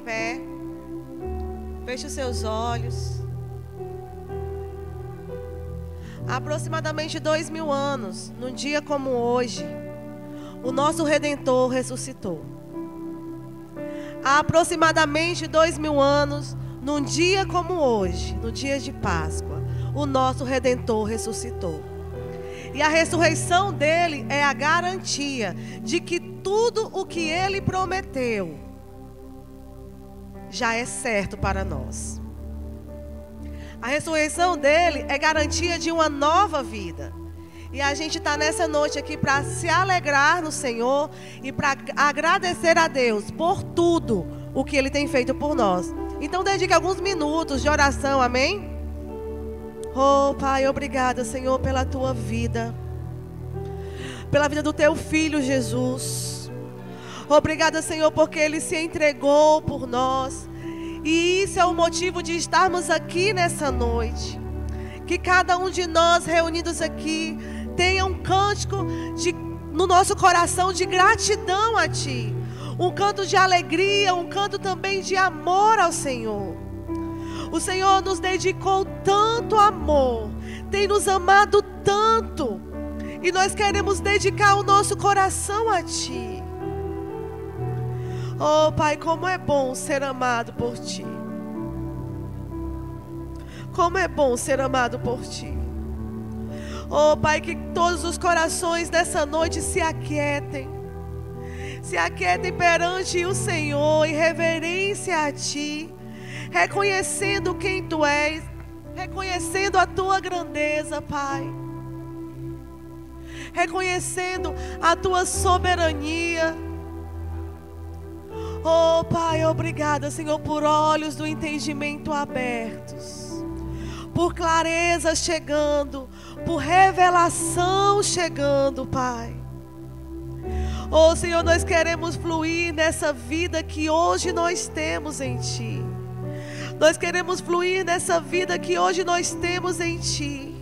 pé. Feche os seus olhos. Há aproximadamente 2000 anos, num dia como hoje, o nosso Redentor ressuscitou. Há aproximadamente 2000 anos, num dia como hoje, no dia de Páscoa, o nosso Redentor ressuscitou. E a ressurreição dele é a garantia de que tudo o que ele prometeu já é certo para nós. A ressurreição dele é garantia de uma nova vida. E a gente está nessa noite aqui para se alegrar no Senhor e para agradecer a Deus por tudo o que Ele tem feito por nós. Então dedique alguns minutos de oração, amém? Oh Pai, obrigada, Senhor, pela Tua vida. Pela vida do Teu Filho Jesus. Obrigada, Senhor, porque Ele se entregou por nós. E isso é o motivo de estarmos aqui nessa noite. Que cada um de nós reunidos aqui tenha um cântico no nosso coração de gratidão a Ti. Um canto de alegria, um canto também de amor ao Senhor. O Senhor nos dedicou tanto amor, tem nos amado tanto. E nós queremos dedicar o nosso coração a Ti. Oh Pai, como é bom ser amado por Ti. Como é bom ser amado por Ti. Oh Pai, que todos os corações dessa noite se aquietem. Se aquietem perante o Senhor em reverência a Ti. Reconhecendo quem Tu és. Reconhecendo a Tua grandeza, Pai. Reconhecendo a Tua soberania. Oh Pai, obrigada, Senhor, por olhos do entendimento abertos, por clareza chegando, por revelação chegando, Pai. Oh Senhor, nós queremos fluir nessa vida que hoje nós temos em Ti. Nós queremos fluir nessa vida que hoje nós temos em Ti.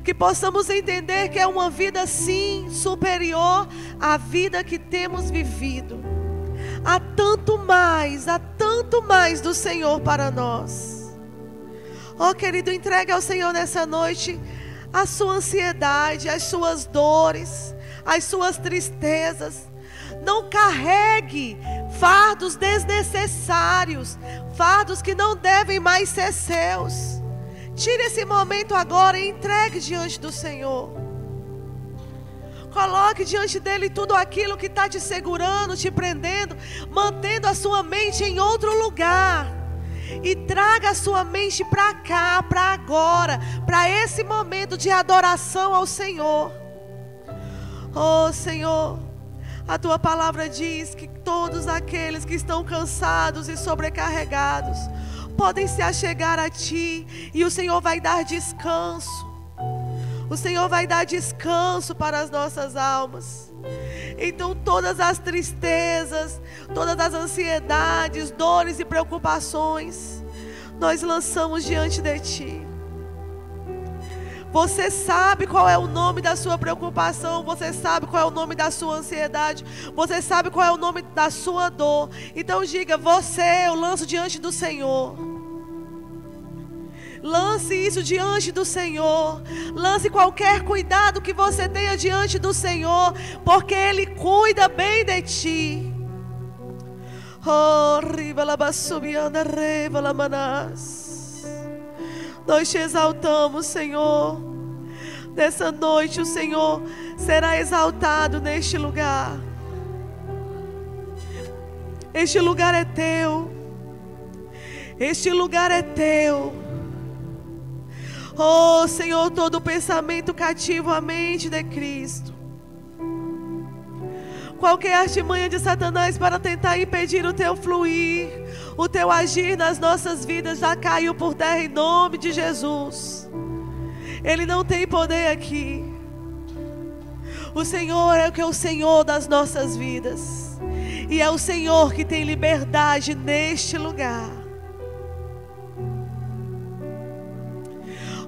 Que possamos entender que é uma vida sim superior à vida que temos vivido. Há tanto mais do Senhor para nós. Oh querido, entregue ao Senhor nessa noite a sua ansiedade, as suas dores, as suas tristezas. Não carregue fardos desnecessários, fardos que não devem mais ser seus. Tire esse momento agora e entregue diante do Senhor. Coloque diante dele tudo aquilo que está te segurando, te prendendo, mantendo a sua mente em outro lugar. E traga a sua mente para cá, para agora, para esse momento de adoração ao Senhor. Oh Senhor, a Tua palavra diz que todos aqueles que estão cansados e sobrecarregados podem se achegar a Ti e o Senhor vai dar descanso. O Senhor vai dar descanso para as nossas almas. Então todas as tristezas, todas as ansiedades, dores e preocupações, nós lançamos diante de Ti. Você sabe qual é o nome da sua preocupação, você sabe qual é o nome da sua ansiedade, você sabe qual é o nome da sua dor. Então diga, eu lanço diante do Senhor. Lance isso diante do Senhor. Lance qualquer cuidado que você tenha diante do Senhor, porque Ele cuida bem de ti. Oh, nós te exaltamos, Senhor. Nessa noite o Senhor será exaltado neste lugar. Este lugar é Teu. Este lugar é Teu. Oh Senhor, todo pensamento cativo à mente de Cristo. Qualquer artimanha de Satanás para tentar impedir o Teu fluir, o Teu agir nas nossas vidas já caiu por terra em nome de Jesus. Ele não tem poder aqui. O Senhor é o Senhor das nossas vidas. E é o Senhor que tem liberdade neste lugar.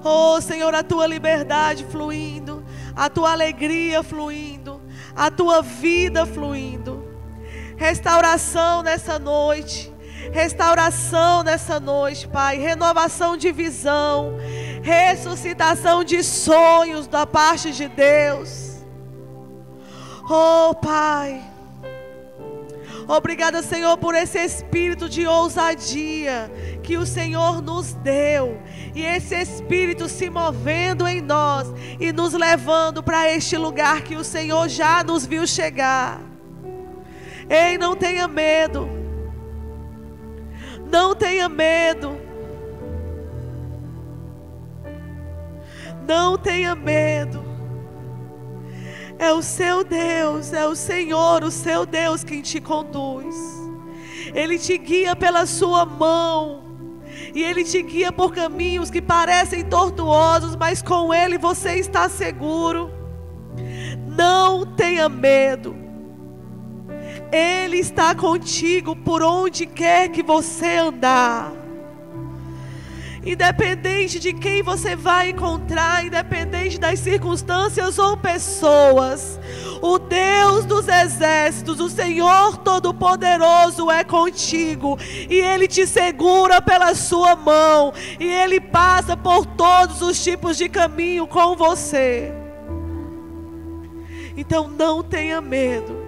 Oh Senhor, a Tua liberdade fluindo, a Tua alegria fluindo, a Tua vida fluindo. Restauração nessa noite, restauração nessa noite, Pai, renovação de visão, ressuscitação de sonhos da parte de Deus. Oh, Pai, obrigada, Senhor, por esse espírito de ousadia que o Senhor nos deu. E esse espírito se movendo em nós e nos levando para este lugar que o Senhor já nos viu chegar. Ei, não tenha medo. Não tenha medo. Não tenha medo. É o seu Deus, é o Senhor, o seu Deus quem te conduz. Ele te guia pela sua mão. E Ele te guia por caminhos que parecem tortuosos, mas com Ele você está seguro. Não tenha medo. Ele está contigo por onde quer que você andar. Independente de quem você vai encontrar, independente das circunstâncias ou pessoas, o Deus dos exércitos, o Senhor Todo-Poderoso é contigo. E Ele te segura pela sua mão. E Ele passa por todos os tipos de caminho com você. Então não tenha medo.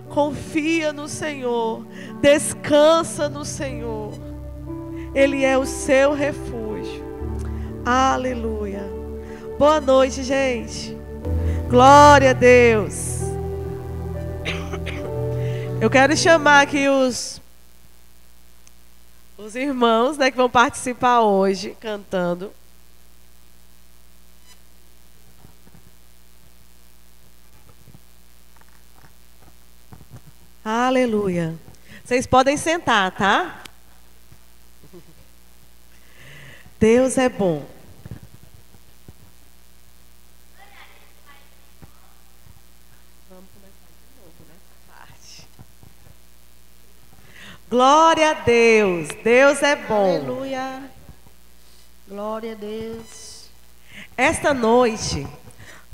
Confia no Senhor. Descansa no Senhor. Ele é o seu refúgio. Aleluia. Boa noite, gente. Glória a Deus. Eu quero chamar aqui os irmãos, né, que vão participar hoje cantando. Aleluia. Vocês podem sentar, tá? Deus é bom. Vamos começar de novo nessa parte. Glória a Deus. Deus é bom. Aleluia. Glória a Deus. Esta noite,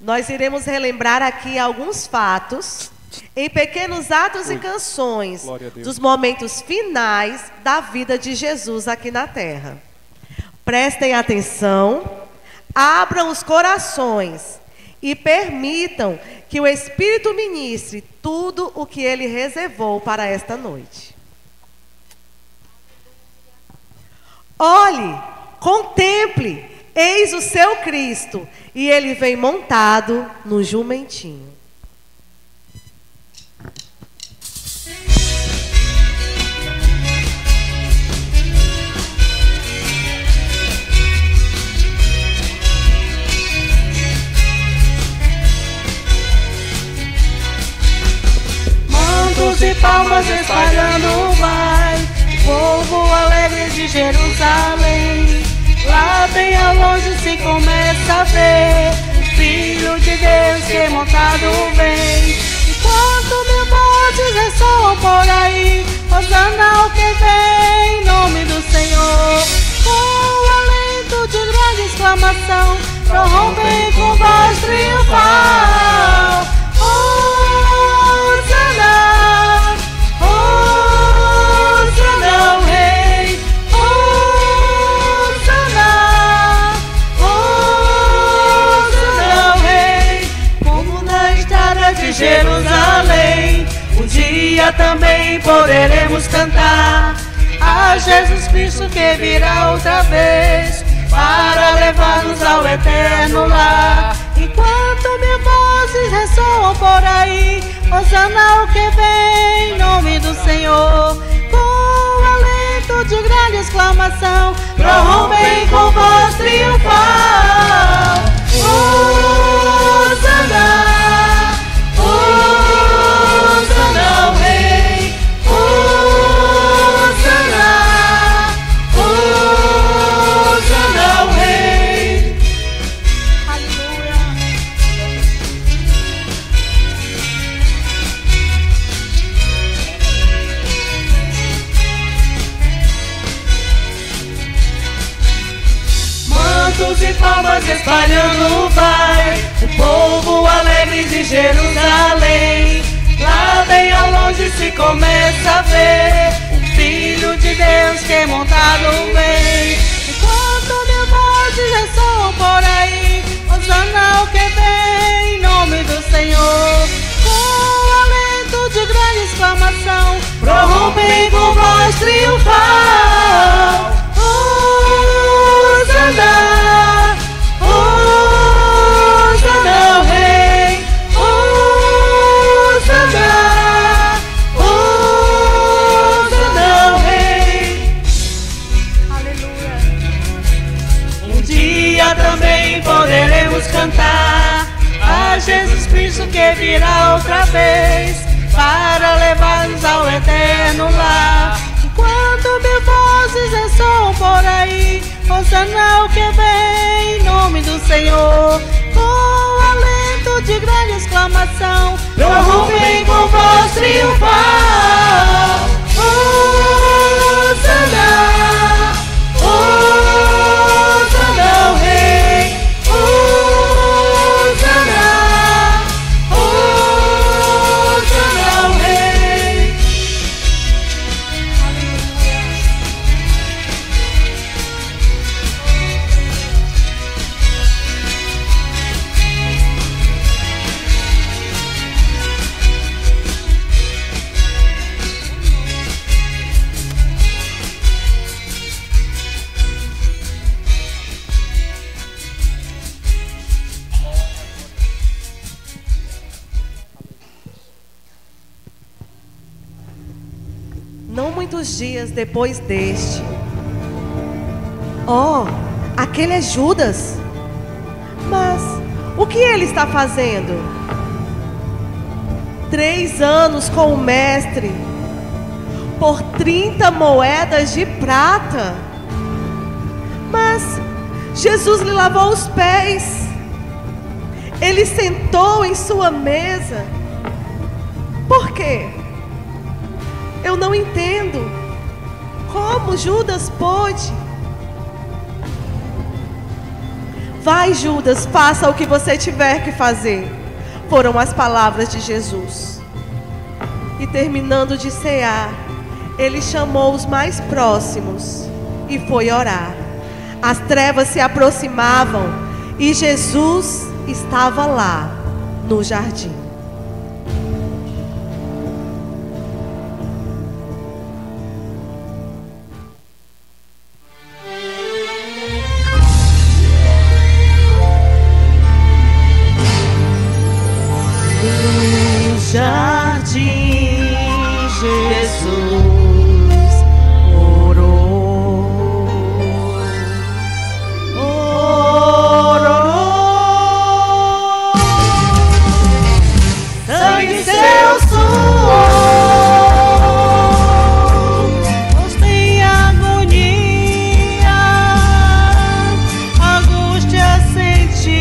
nós iremos relembrar aqui alguns fatos, em pequenos atos e canções, dos momentos finais da vida de Jesus aqui na terra. Prestem atenção, abram os corações e permitam que o Espírito ministre tudo o que Ele reservou para esta noite. Olhe, contemple, eis o seu Cristo, e Ele vem montado no jumentinho. E palmas espalhando vai, o povo alegre de Jerusalém. Lá bem ao longe se começa a ver o Filho de Deus que montado vem. Enquanto mil vozes ressoam por aí, hosana ao que vem, em nome do Senhor. Com o alento de grande exclamação, prorrompem com voz triunfal. Jerusalém, um dia também poderemos cantar a Jesus Cristo que virá outra vez para levar-nos ao eterno lar. Enquanto mil vozes ressoam por aí, hosana ao que vem, em nome do Senhor. Com o alento de grande exclamação, prorrompem com voz triunfal. Hosana, Hosana ao Rei, Hosana, Hosana ao Rei. Aleluia. Mantos e palmas espalhando vai, o povo alegre de Jerusalém. Lá bem ao longe se começa a ver o Cristo que virá outra vez para levar-nos ao eterno lar. Enquanto mil vozes ressoam por aí, Hosana o que vem em nome do Senhor, com alento de grande exclamação, prorrompem com voz triunfal. Hosana, Hosana o Rei, Hosana, Hosana o Rei. Não muitos dias depois deste, aquele é Judas. Mas o que ele está fazendo? 3 anos com o mestre por 30 moedas de prata. Mas Jesus lhe lavou os pés. Ele sentou em sua mesa. Por quê? Eu não entendo como Judas pôde. Vai, Judas, faça o que você tiver que fazer, foram as palavras de Jesus. E terminando de cear, ele chamou os mais próximos e foi orar. As trevas se aproximavam e Jesus estava lá no jardim. Jardim, Jesus orou, orou, sangue seu suor, posto em agonia, angústia sentiu,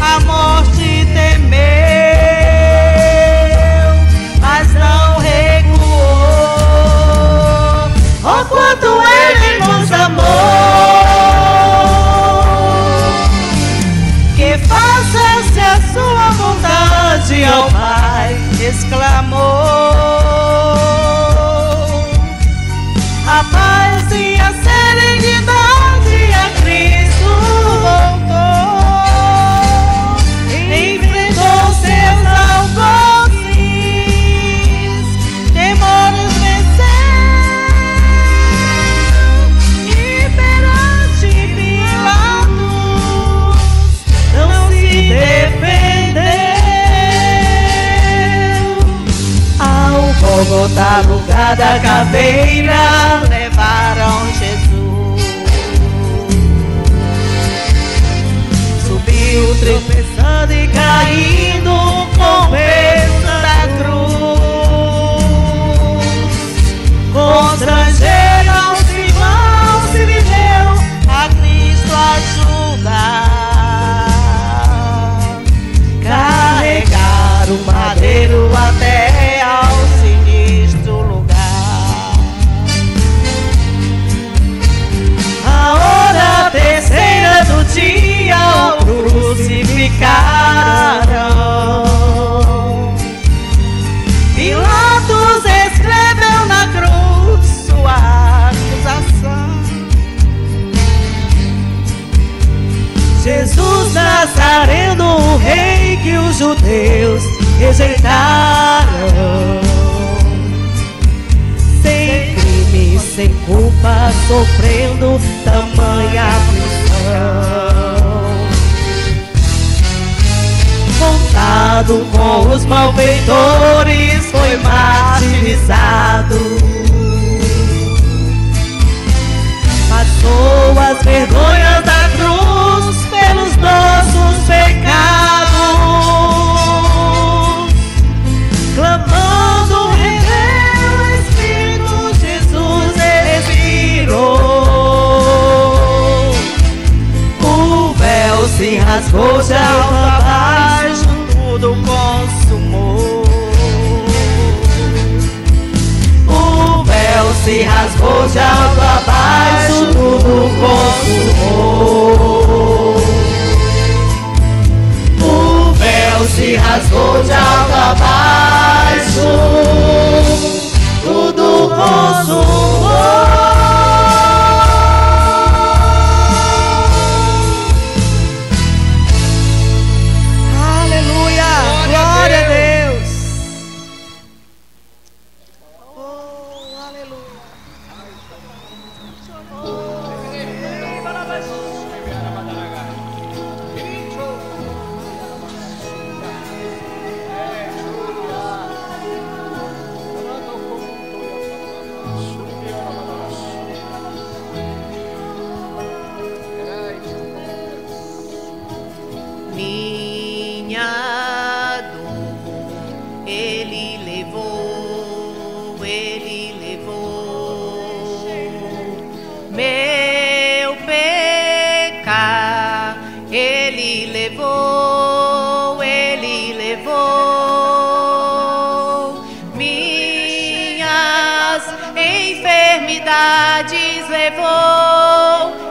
a morte temeu, mas não recuou. Oh, quanto Ele nos amou, que faça-se a sua vontade, ao Pai exclamou. A paz e a serenidade a Cristo voltou, enfrentou seus algozes, demônios venceu, e perante Pilatos não se defendeu. Ao Gólgota, lugar da caveira, levaram Jesus. Subiu tropeçando e caindo com peso da cruz. Constrangeram os irmãos e viveu a Cristo ajudar. Carregar o madeiro até ao sinistro lugar. A hora terceira do dia o crucificaram. Pilatos escreveu na cruz sua acusação. Jesus Nazareno, o rei que os judeus rejeitaram. Sem crime, sem culpa, sofrendo tamanha aflição. Contado com os malfeitores, foi martirizado. Passou as vergonhas da cruz pelos nossos pecados. rasgou de alto a baixo, tudo consumou. O véu se rasgou de alto a baixo, tudo consumou. O véu se rasgou de alto a baixo, tudo consumou.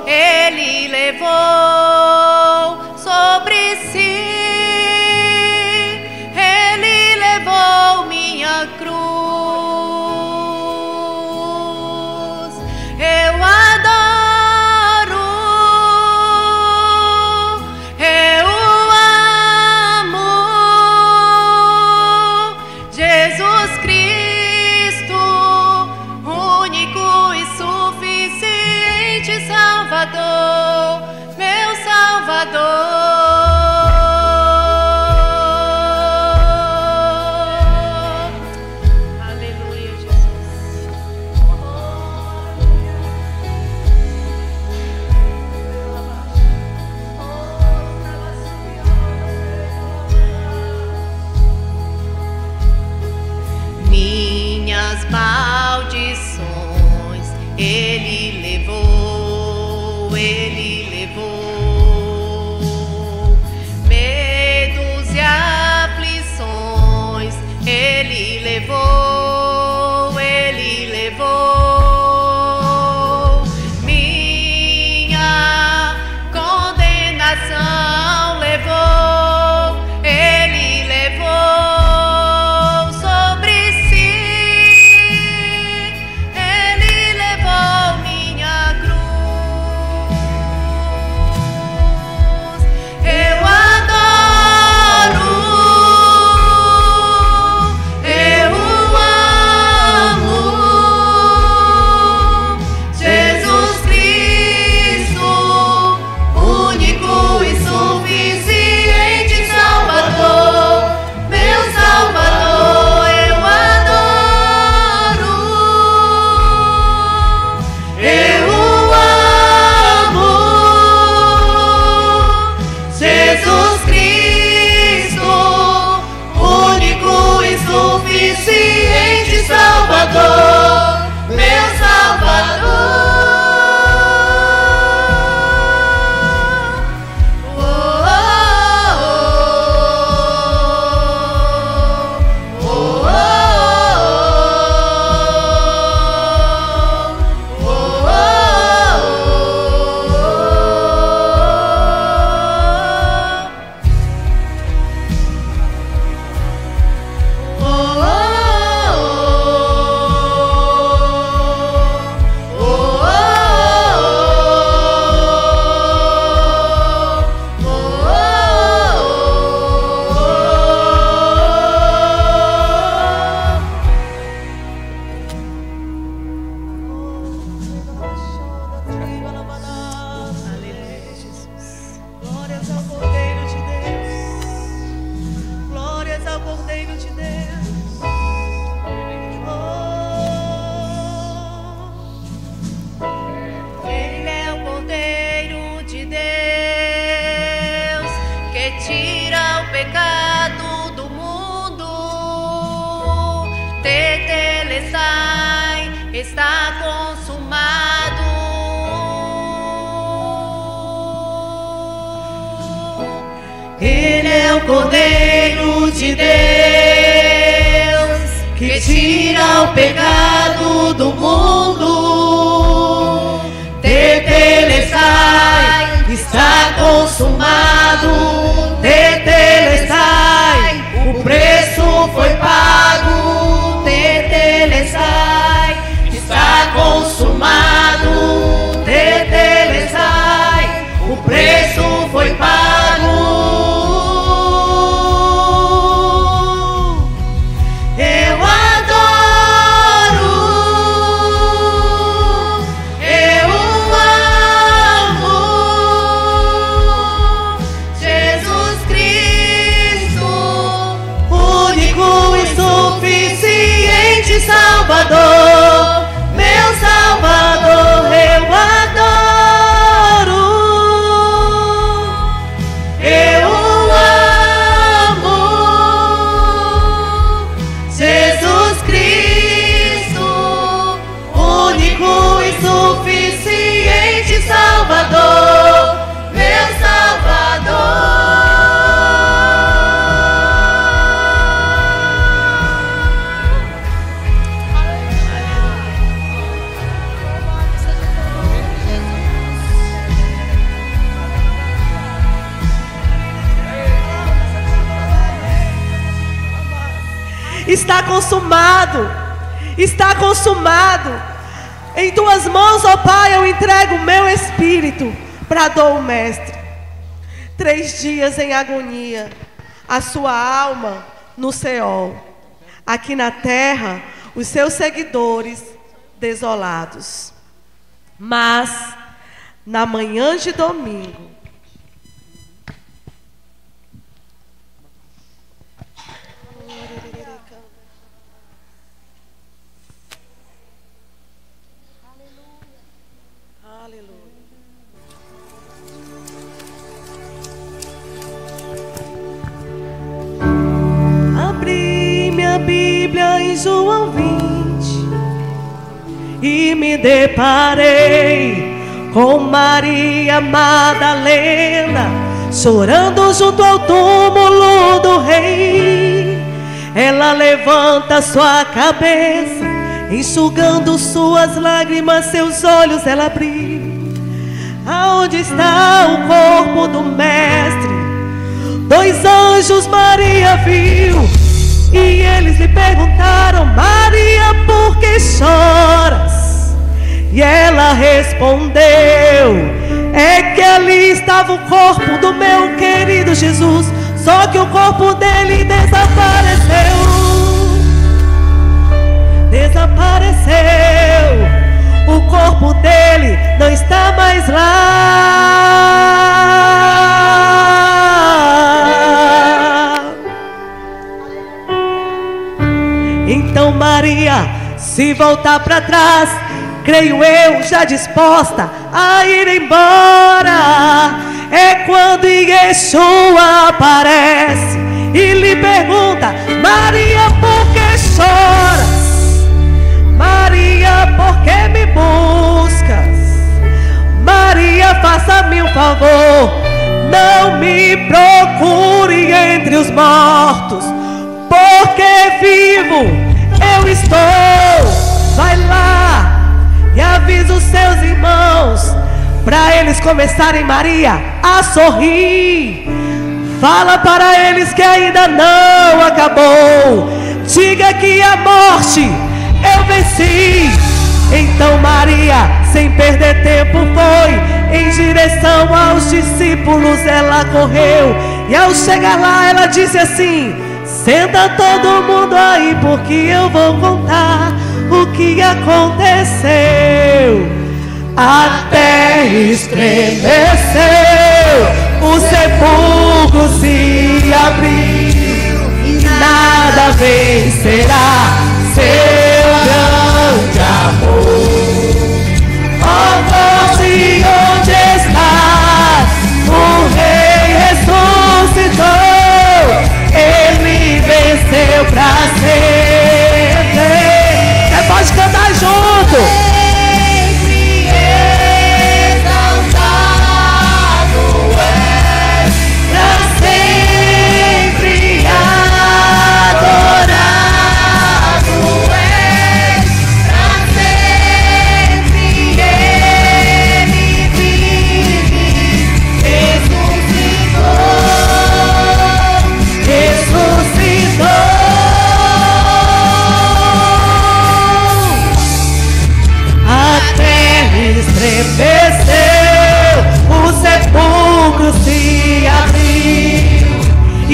Ele levou sobre si, Ele levou minha cruz. Eu adoro, eu amo Jesus Cristo, único e suficiente Salvador, meu Salvador. Aleluia, Jesus. Minhas maldições Ele levou, Ele levou. Medos e aflições Ele levou, Ele levou. Minha condenação levou, Ele levou sobre si. Ele levou minha cruz. Eu adoro, eu amo Jesus Cristo, único e suficiente Salvador, meu Salvador. Eu adoro, eu amo Jesus Cristo, único e suficiente Salvador, meu Salvador. Oh, oh, oh, oh, aleluia, Jesus. Glórias ao Cordeiro de Deus. Glórias ao Cordeiro de Deus. Ele é o Cordeiro de Deus que tira o pecado do mundo. Tetelestai, está consumado. Cordeiro de Deus, que tira o pecado do mundo. Tetelestai, está consumado. Tetelestai, o preço foi pago. Tetelestai, está consumado. Tetelestai, o preço foi pago. Salvador, meu Salvador, eu adoro, eu amo Jesus Cristo, único e suficiente Salvador, meu Salvador. Está consumado, está consumado. Em tuas mãos, ó Pai, eu entrego o meu espírito, bradou o mestre. 3 dias em agonia, a sua alma no Seol. Aqui na terra, os seus seguidores desolados. Mas, na manhã de domingo, Bíblia em João 20 e me deparei com Maria Madalena chorando junto ao túmulo do rei. Ela levanta sua cabeça, enxugando suas lágrimas, seus olhos ela abriu. Aonde está o corpo do mestre? 2 anjos Maria viu. E eles lhe perguntaram: Maria, por que choras? E ela respondeu: é que ali estava o corpo do meu querido Jesus, só que o corpo dele desapareceu. Desapareceu. O corpo dele não está mais lá. Então Maria, se voltar para trás, creio eu, já disposta a ir embora, é quando Yeshua aparece e lhe pergunta: Maria, por que choras? Maria, por que me buscas? Maria, faça-me um favor, não me procure entre os mortos, porque vivo eu estou. Vai lá e avisa os seus irmãos, para eles começarem, Maria, a sorrir. Fala para eles que ainda não acabou. Diga que a morte eu venci. Então Maria, sem perder tempo, foi em direção aos discípulos. Ela correu e ao chegar lá ela disse assim: senta todo mundo aí, porque eu vou contar o que aconteceu. A terra estremeceu, o sepulcro se abriu, e nada vencerá seu grande amor. Ó morte, onde estás? O Rei ressuscitou, Ele venceu pra sempre. Você pode cantar junto. Sempre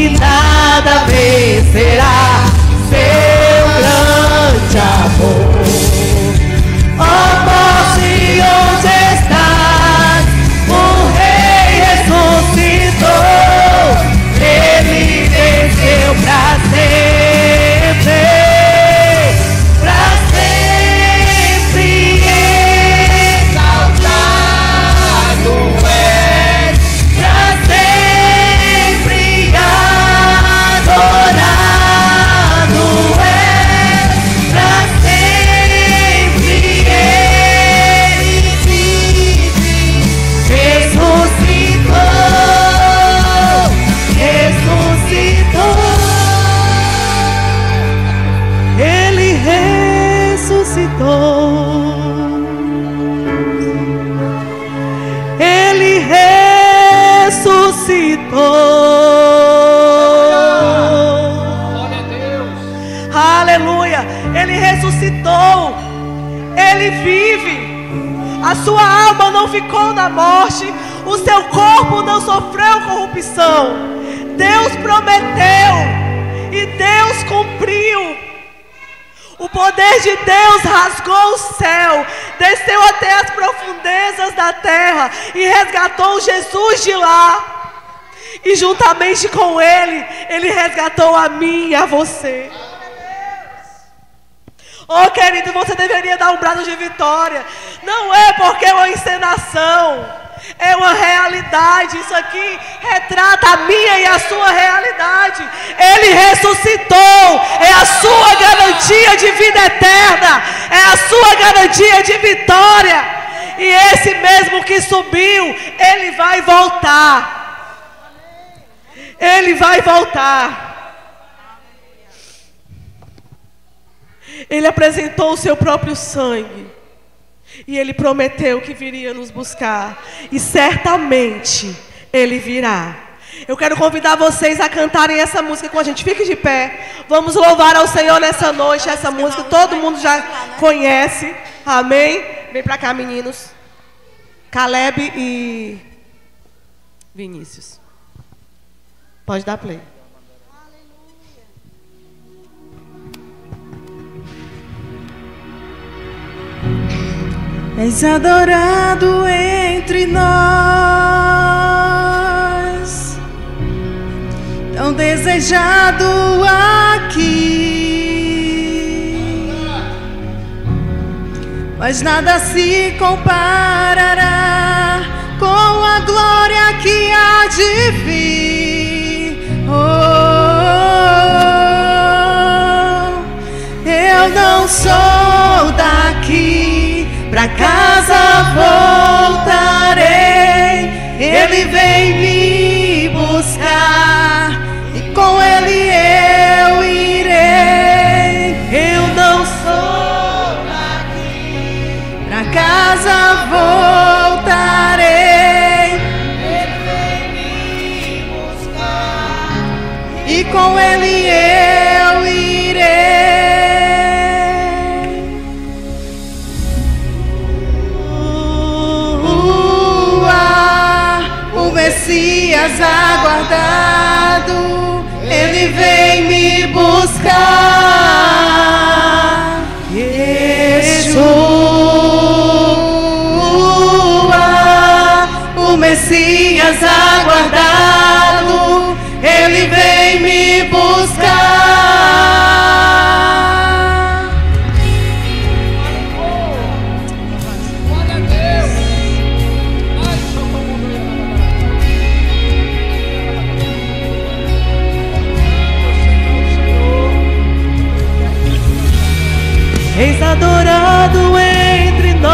que nada vencerá seu grande amor. Ó morte, onde estás? O Rei ressuscitou, Ele venceu pra sempre, pra sempre exaltado és, pra sempre adorado és, pra sempre Ele vive, ressuscitou, ressuscitou. Ele ressuscitou. Ele ressuscitou. Glória a Deus. Aleluia. Ele ressuscitou. Ele vive. A sua alma não ficou na morte. O seu corpo não sofreu corrupção. Deus prometeu e Deus cumpriu. O poder de Deus rasgou o céu, desceu até as profundezas da terra e resgatou Jesus de lá. E juntamente com Ele, Ele resgatou a mim e a você. Oh, querido, você deveria dar um brado de vitória. Não é porque é uma encenação, é uma realidade. Isso aqui retrata a minha e a sua realidade. Ele ressuscitou. É a sua garantia de vida eterna. É a sua garantia de vitória. E esse mesmo que subiu, Ele vai voltar. Ele vai voltar. Ele apresentou o seu próprio sangue. E Ele prometeu que viria nos buscar. E certamente Ele virá. Eu quero convidar vocês a cantarem essa música com a gente. Fique de pé. Vamos louvar ao Senhor nessa noite. Essa música todo mundo já conhece. Amém? Vem pra cá, meninos. Caleb e Vinícius. Pode dar play. És adorado entre nós, tão desejado aqui, mas nada se comparará com a glória que há de vir. Eu não sou daqui, pra casa voltarei. Ele vem me buscar e com Ele eu irei. Eu não sou daqui, pra casa voltarei. Ele vem me buscar e com Ele eu irei. Messias aguardado, Ele vem me buscar. Yeshua, o Messias aguardado, Ele vem me buscar. Glória a Deus. Eis adorado entre nós,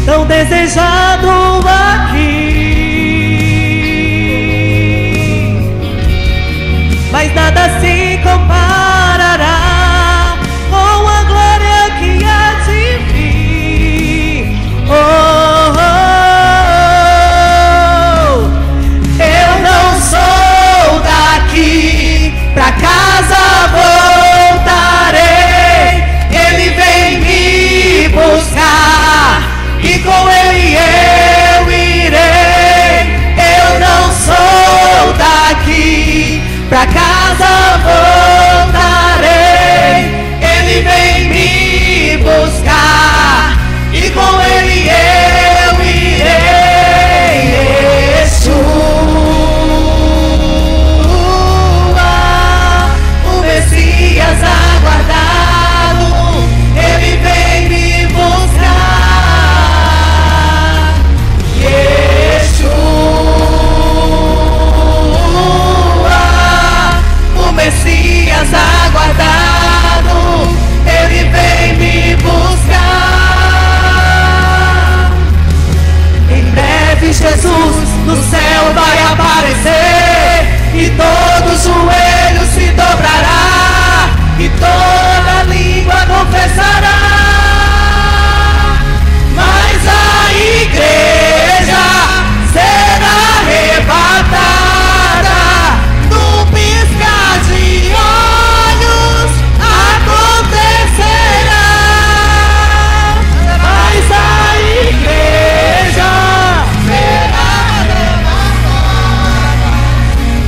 tão desejado aqui, mas nada se comparará com a glória que há de vir. Eu não sou daqui, pra casa voltarei. Ele vem me buscar e com Ele eu irei. voltarei. Ele vem me buscar e com Ele eu irei. Yeshua, o Messias aguardado, Ele vem me buscar. Yeshua, o Messias aguardado, Ele vem me buscar. Em breve Jesus no céu vai aparecer e todo joelho se dobrará e toda língua confessará. Mas a igreja será arrebatada num piscar de olhos, acontecerá. Mas a igreja será arrebatada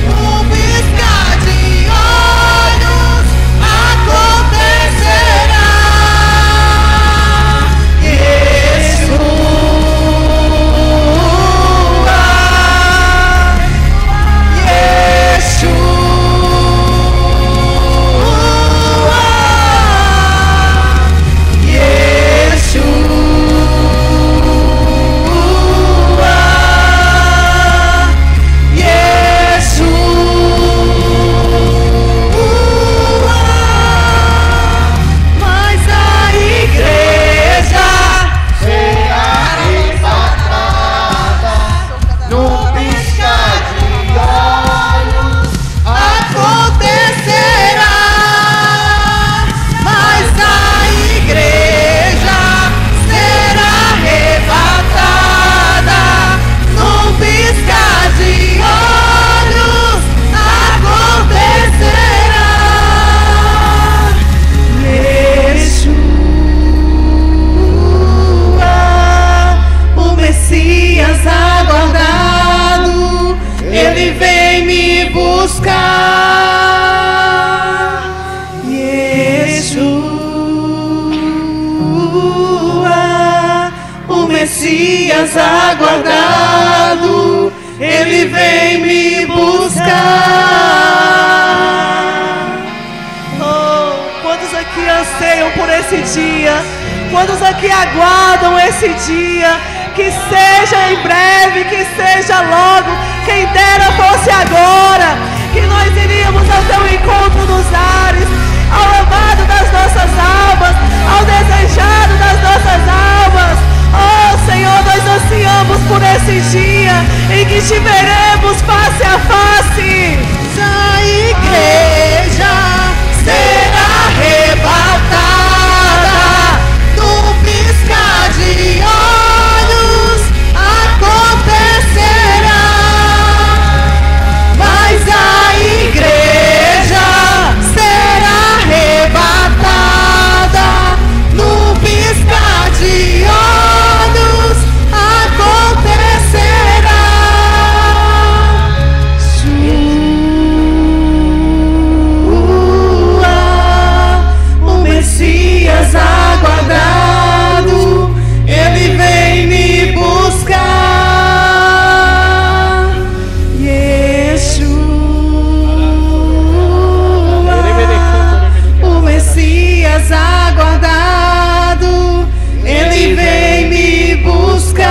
num piscar de olhos, acontecerá. Messias aguardado, Ele vem me buscar. Oh, quantos aqui anseiam por esse dia? Quantos aqui aguardam esse dia? Que seja em breve, que seja logo. Quem dera fosse agora, que nós iríamos ao teu encontro nos ares, ao amado das nossas almas, ao desejado das nossas almas. Oh Senhor, nós ansiamos por esse dia em que te veremos face a face. A igreja será arrebatada num piscar de olhos, acontecerá. Mas a igreja será arrebatada num piscar de olhos, acontecerá. O Messias aguardado, Ele vem me buscar. Yeshua, o Messias aguardado, Ele vem me buscar.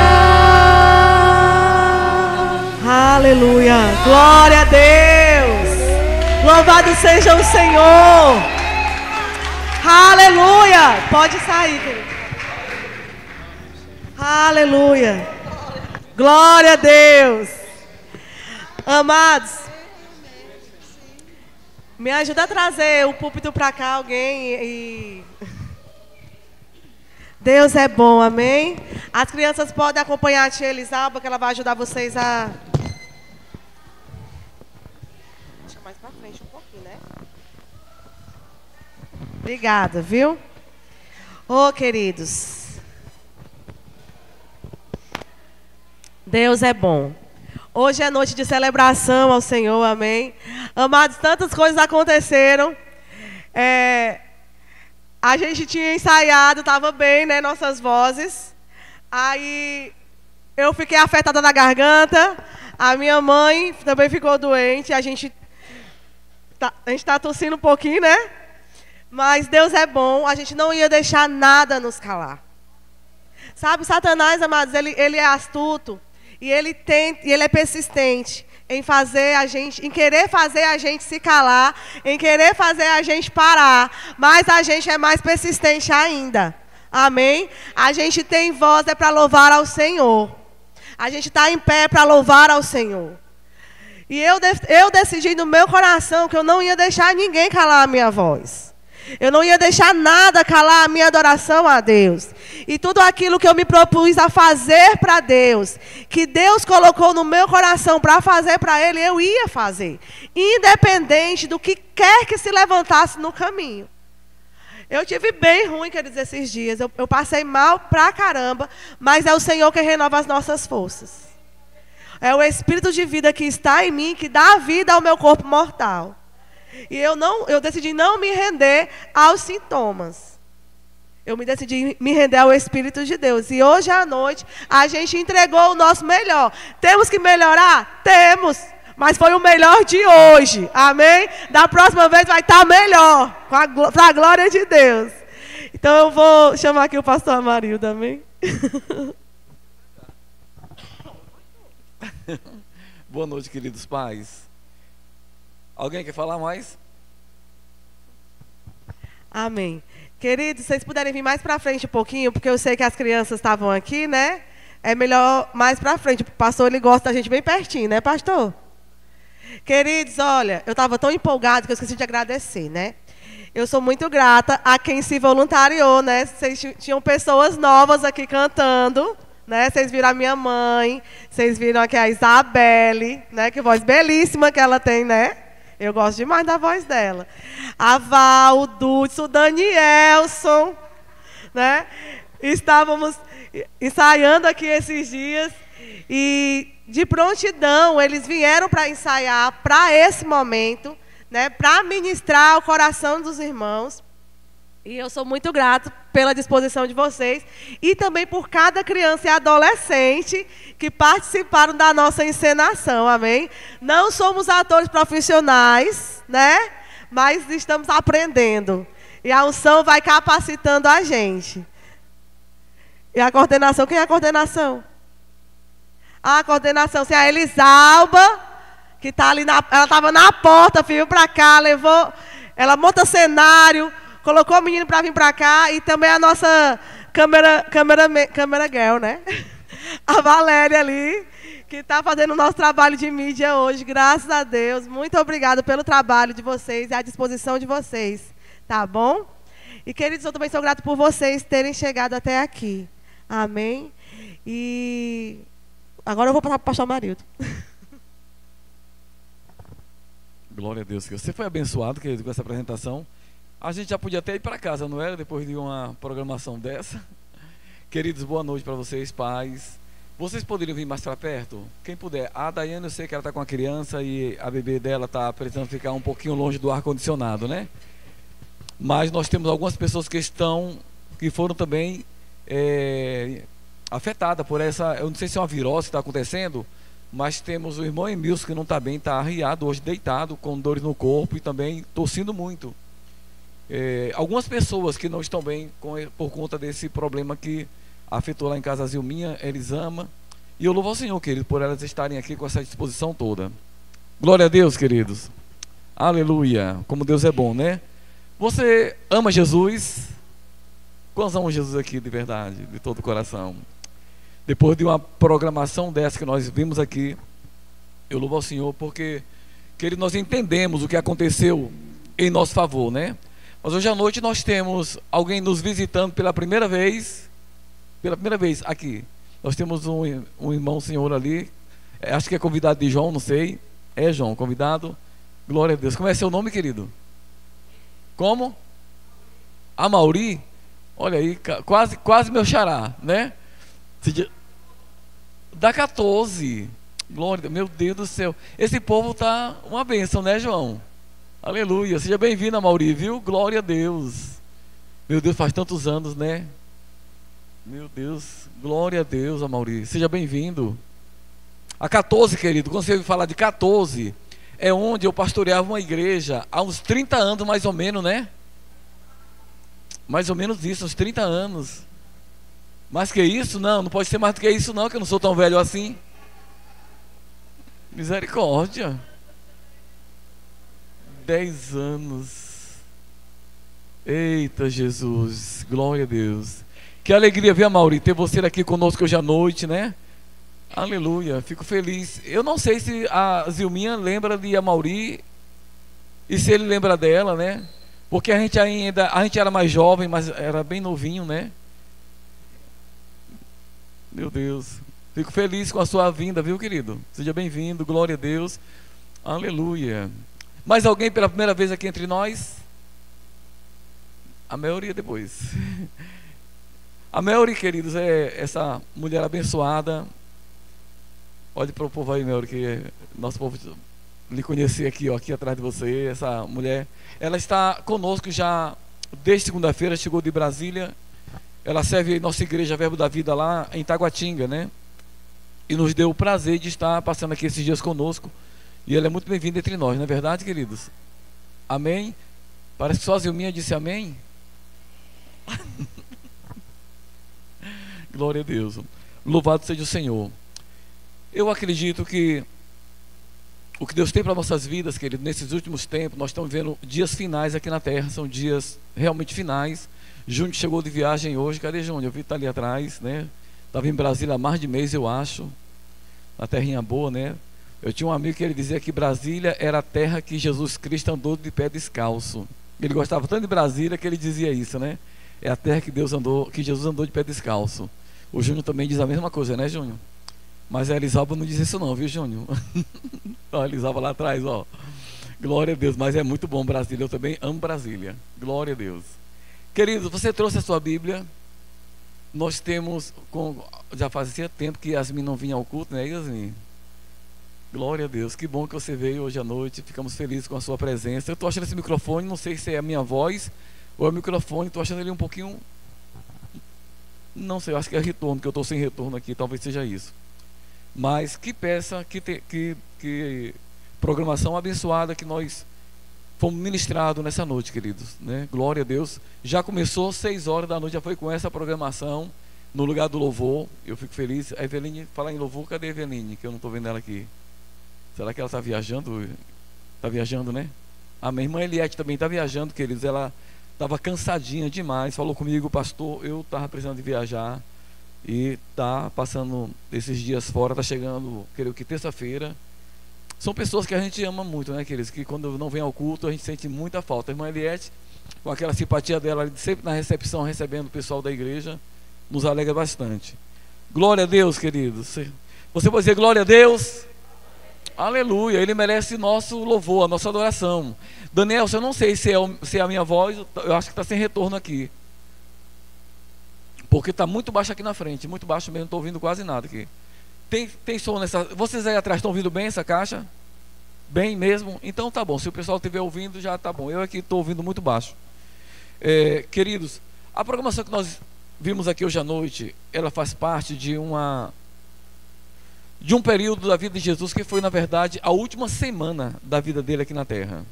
Aleluia, glória a Deus. Louvado seja o Senhor. Aleluia. Pode sair, querido. Aleluia. Glória a Deus. Amados, me ajuda a trazer o púlpito para cá, alguém. Deus é bom, amém? As crianças podem acompanhar a tia Elisalba, que ela vai ajudar vocês a... Deixa mais para frente um pouquinho, né? Obrigada, viu? Ô, queridos, Deus é bom. Hoje é noite de celebração ao Senhor, amém? Amados, tantas coisas aconteceram. A gente tinha ensaiado, estava bem, né, nossas vozes. Aí eu fiquei afetada na garganta, a minha mãe também ficou doente, a gente está tossindo um pouquinho, né? Mas Deus é bom, a gente não ia deixar nada nos calar. Sabe, Satanás, amados, ele é astuto e ele é persistente em querer fazer a gente se calar, em querer fazer a gente parar, mas a gente é mais persistente ainda. Amém? A gente tem voz para louvar ao Senhor. A gente está em pé para louvar ao Senhor. E eu decidi no meu coração que eu não ia deixar ninguém calar a minha voz. Eu não ia deixar nada calar a minha adoração a Deus. E tudo aquilo que eu me propus a fazer para Deus, que Deus colocou no meu coração para fazer para Ele, eu ia fazer. Independente do que quer que se levantasse no caminho. Eu tive bem ruim, queridos, esses dias. Eu passei mal pra caramba, mas é o Senhor que renova as nossas forças. É o Espírito de vida que está em mim, que dá vida ao meu corpo mortal. E eu decidi não me render aos sintomas. Eu decidi me render ao Espírito de Deus. E hoje à noite, a gente entregou o nosso melhor. Temos que melhorar? Temos. Mas foi o melhor de hoje. Amém? Da próxima vez vai estar melhor. Para a glória de Deus. Então eu vou chamar aqui o pastor Amarildo. Amém? Boa noite, queridos pais. Alguém quer falar mais? Amém. Queridos, se vocês puderem vir mais para frente um pouquinho, porque eu sei que as crianças estavam aqui, né? É melhor mais para frente. O pastor, ele gosta da gente bem pertinho, né, pastor? Queridos, olha, eu estava tão empolgado que eu esqueci de agradecer, né? Eu sou muito grata a quem se voluntariou, né? Vocês tinham pessoas novas aqui cantando, né? Vocês viram a minha mãe, vocês viram aqui a Isabelle, né? Que voz belíssima que ela tem, né? Eu gosto demais da voz dela. A Val, o Dudson, o Danielson, né? Estávamos ensaiando aqui esses dias e de prontidão eles vieram para ensaiar para esse momento, né? Para ministrar o coração dos irmãos. E eu sou muito grato pela disposição de vocês e também por cada criança e adolescente que participaram da nossa encenação, amém? Não somos atores profissionais, né? Mas estamos aprendendo. E a unção vai capacitando a gente. E a coordenação, quem é a coordenação? A coordenação, se a Elisalba, que está ali, ela estava na porta, veio para cá, levou, ela monta cenário, colocou o menino para vir para cá e também a nossa câmera girl, né? A Valéria ali, que está fazendo o nosso trabalho de mídia hoje, graças a Deus. Muito obrigada pelo trabalho de vocês e a disposição de vocês, tá bom? E, queridos, eu também sou grato por vocês terem chegado até aqui. Amém? E agora eu vou passar para o pastor Amarildo. Glória a Deus. Você foi abençoado, querido, com essa apresentação. A gente já podia até ir para casa, não era? Depois de uma programação dessa. Queridos, boa noite para vocês, pais. Vocês poderiam vir mais para perto? Quem puder. A Daiane, eu sei que ela está com a criança e a bebê dela está precisando ficar um pouquinho longe do ar-condicionado, né? Mas nós temos algumas pessoas que foram também afetadas por essa, eu não sei se é uma virose que está acontecendo, mas temos o irmão Emilson que não está bem, está arriado hoje, deitado, com dores no corpo e também tossindo muito. Algumas pessoas que não estão bem por conta desse problema que afetou lá em casa a Zilminha, Elisama. E eu louvo ao Senhor, querido, por elas estarem aqui com essa disposição toda. Glória a Deus, queridos. Aleluia. Como Deus é bom, né? Você ama Jesus? Quantos amam Jesus aqui de verdade, de todo o coração? Depois de uma programação dessa que nós vimos aqui, eu louvo ao Senhor porque, querido, nós entendemos o que aconteceu em nosso favor, né? Mas hoje à noite nós temos alguém nos visitando pela primeira vez aqui. Nós temos um irmão senhor ali, acho que é convidado de João, não sei. É João, convidado. Glória a Deus. Como é seu nome, querido? Como? Amauri? Olha aí, quase meu xará, né? Da 14. Glória, meu Deus do céu. Esse povo tá uma bênção, né, João? Aleluia. Seja bem-vindo, Mauri, viu? Glória a Deus. Meu Deus, faz tantos anos, né? Meu Deus, glória a Deus, Mauri. Seja bem-vindo. A 14, querido, quando você ouve falar de 14, é onde eu pastoreava uma igreja há uns 30 anos, mais ou menos, né? Mais ou menos isso, uns 30 anos. Mais que isso? Não, não pode ser mais do que isso não, que eu não sou tão velho assim. Misericórdia. 10 anos. Eita Jesus, glória a Deus. Que alegria ver, Mauri, ter você aqui conosco hoje à noite, né? Aleluia, fico feliz. Eu não sei se a Zilminha lembra de Mauri e se ele lembra dela, né? Porque a gente era mais jovem, mas era bem novinho, né? Meu Deus, fico feliz com a sua vinda, viu, querido? Seja bem-vindo, glória a Deus. Aleluia. Mais alguém pela primeira vez aqui entre nós? A maioria depois. A Melry, queridos, é essa mulher abençoada. Olhe para o povo aí, Melry, que nosso povo lhe conhecer aqui, ó, aqui atrás de você. Essa mulher, ela está conosco já desde segunda-feira, chegou de Brasília. Ela serve nossa igreja Verbo da Vida lá em Taguatinga, né? E nos deu o prazer de estar passando aqui esses dias conosco. E ela é muito bem-vinda entre nós, não é verdade, queridos? Amém? Parece que só a Zilminha disse amém. Glória a Deus. Louvado seja o Senhor. Eu acredito que o que Deus tem para nossas vidas, querido, nesses últimos tempos, nós estamos vendo dias finais aqui na terra, são dias realmente finais. Júnior chegou de viagem hoje. Cadê Júnior? Eu vi que está ali atrás, né? Estava em Brasília há mais de mês, eu acho. Uma terrinha boa, né? Eu tinha um amigo que ele dizia que Brasília era a terra que Jesus Cristo andou de pé descalço. Ele gostava tanto de Brasília que ele dizia isso, né? É a terra que que Jesus andou de pé descalço. O Júnior também diz a mesma coisa, né, Júnior? Mas a Elisalba não diz isso não, viu, Júnior? Ó, a Elisalba lá atrás, ó. Glória a Deus, mas é muito bom Brasília, eu também amo Brasília. Glória a Deus. Queridos, você trouxe a sua Bíblia. Nós temos, já fazia tempo que Yasmin não vinha ao culto, né, Yasmin? Glória a Deus, que bom que você veio hoje à noite. Ficamos felizes com a sua presença. Eu estou achando esse microfone, não sei se é a minha voz ou é o microfone, estou achando ele um pouquinho... Não sei, eu acho que é retorno, que eu estou sem retorno aqui, talvez seja isso. Mas que peça, que programação abençoada que nós fomos ministrados nessa noite, queridos, né? Glória a Deus. Já começou 6 horas da noite, já foi com essa programação no lugar do louvor. Eu fico feliz. A Eveline, falar em louvor, cadê a Eveline? Que eu não estou vendo ela aqui. Será que ela está viajando? Está viajando, né? A minha irmã Eliette também está viajando, queridos. Ela estava cansadinha demais, falou comigo, pastor, eu estava precisando de viajar e está passando esses dias fora, está chegando, creio que terça-feira. São pessoas que a gente ama muito, né, queridos? Que quando não vem ao culto a gente sente muita falta. A irmã Eliette, com aquela simpatia dela, sempre na recepção, recebendo o pessoal da igreja, nos alegra bastante. Glória a Deus, queridos. Você pode dizer glória a Deus? Aleluia, Ele merece nosso louvor, a nossa adoração. Daniel, eu não sei se é a minha voz, eu acho que está sem retorno aqui. Porque está muito baixo aqui na frente, muito baixo mesmo, não estou ouvindo quase nada aqui. Tem som nessa... Vocês aí atrás estão ouvindo bem essa caixa? Bem mesmo? Então tá bom, se o pessoal estiver ouvindo já tá bom. Eu aqui estou ouvindo muito baixo. Queridos, a programação que nós vimos aqui hoje à noite, ela faz parte de um período da vida de Jesus que foi, na verdade, a última semana da vida dele aqui na terra.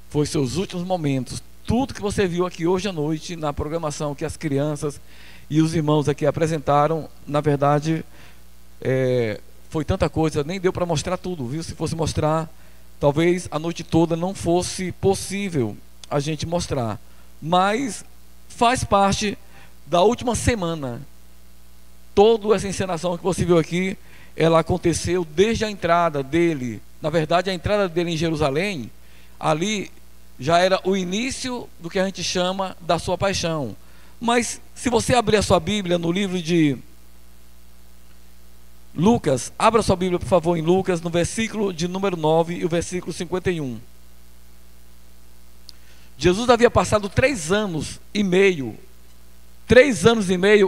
Foi seus últimos momentos. Tudo que você viu aqui hoje à noite, na programação que as crianças e os irmãos aqui apresentaram, na verdade, foi tanta coisa, nem deu para mostrar tudo, viu? Se fosse mostrar, talvez a noite toda não fosse possível a gente mostrar. Mas faz parte da última semana. Toda essa encenação que você viu aqui, ela aconteceu desde a entrada dele. Na verdade, a entrada dele em Jerusalém, ali já era o início do que a gente chama da sua paixão. Mas se você abrir a sua Bíblia no livro de Lucas, abra sua Bíblia, por favor, em Lucas, no versículo de número 9 e o versículo 51. Jesus havia passado 3 anos e meio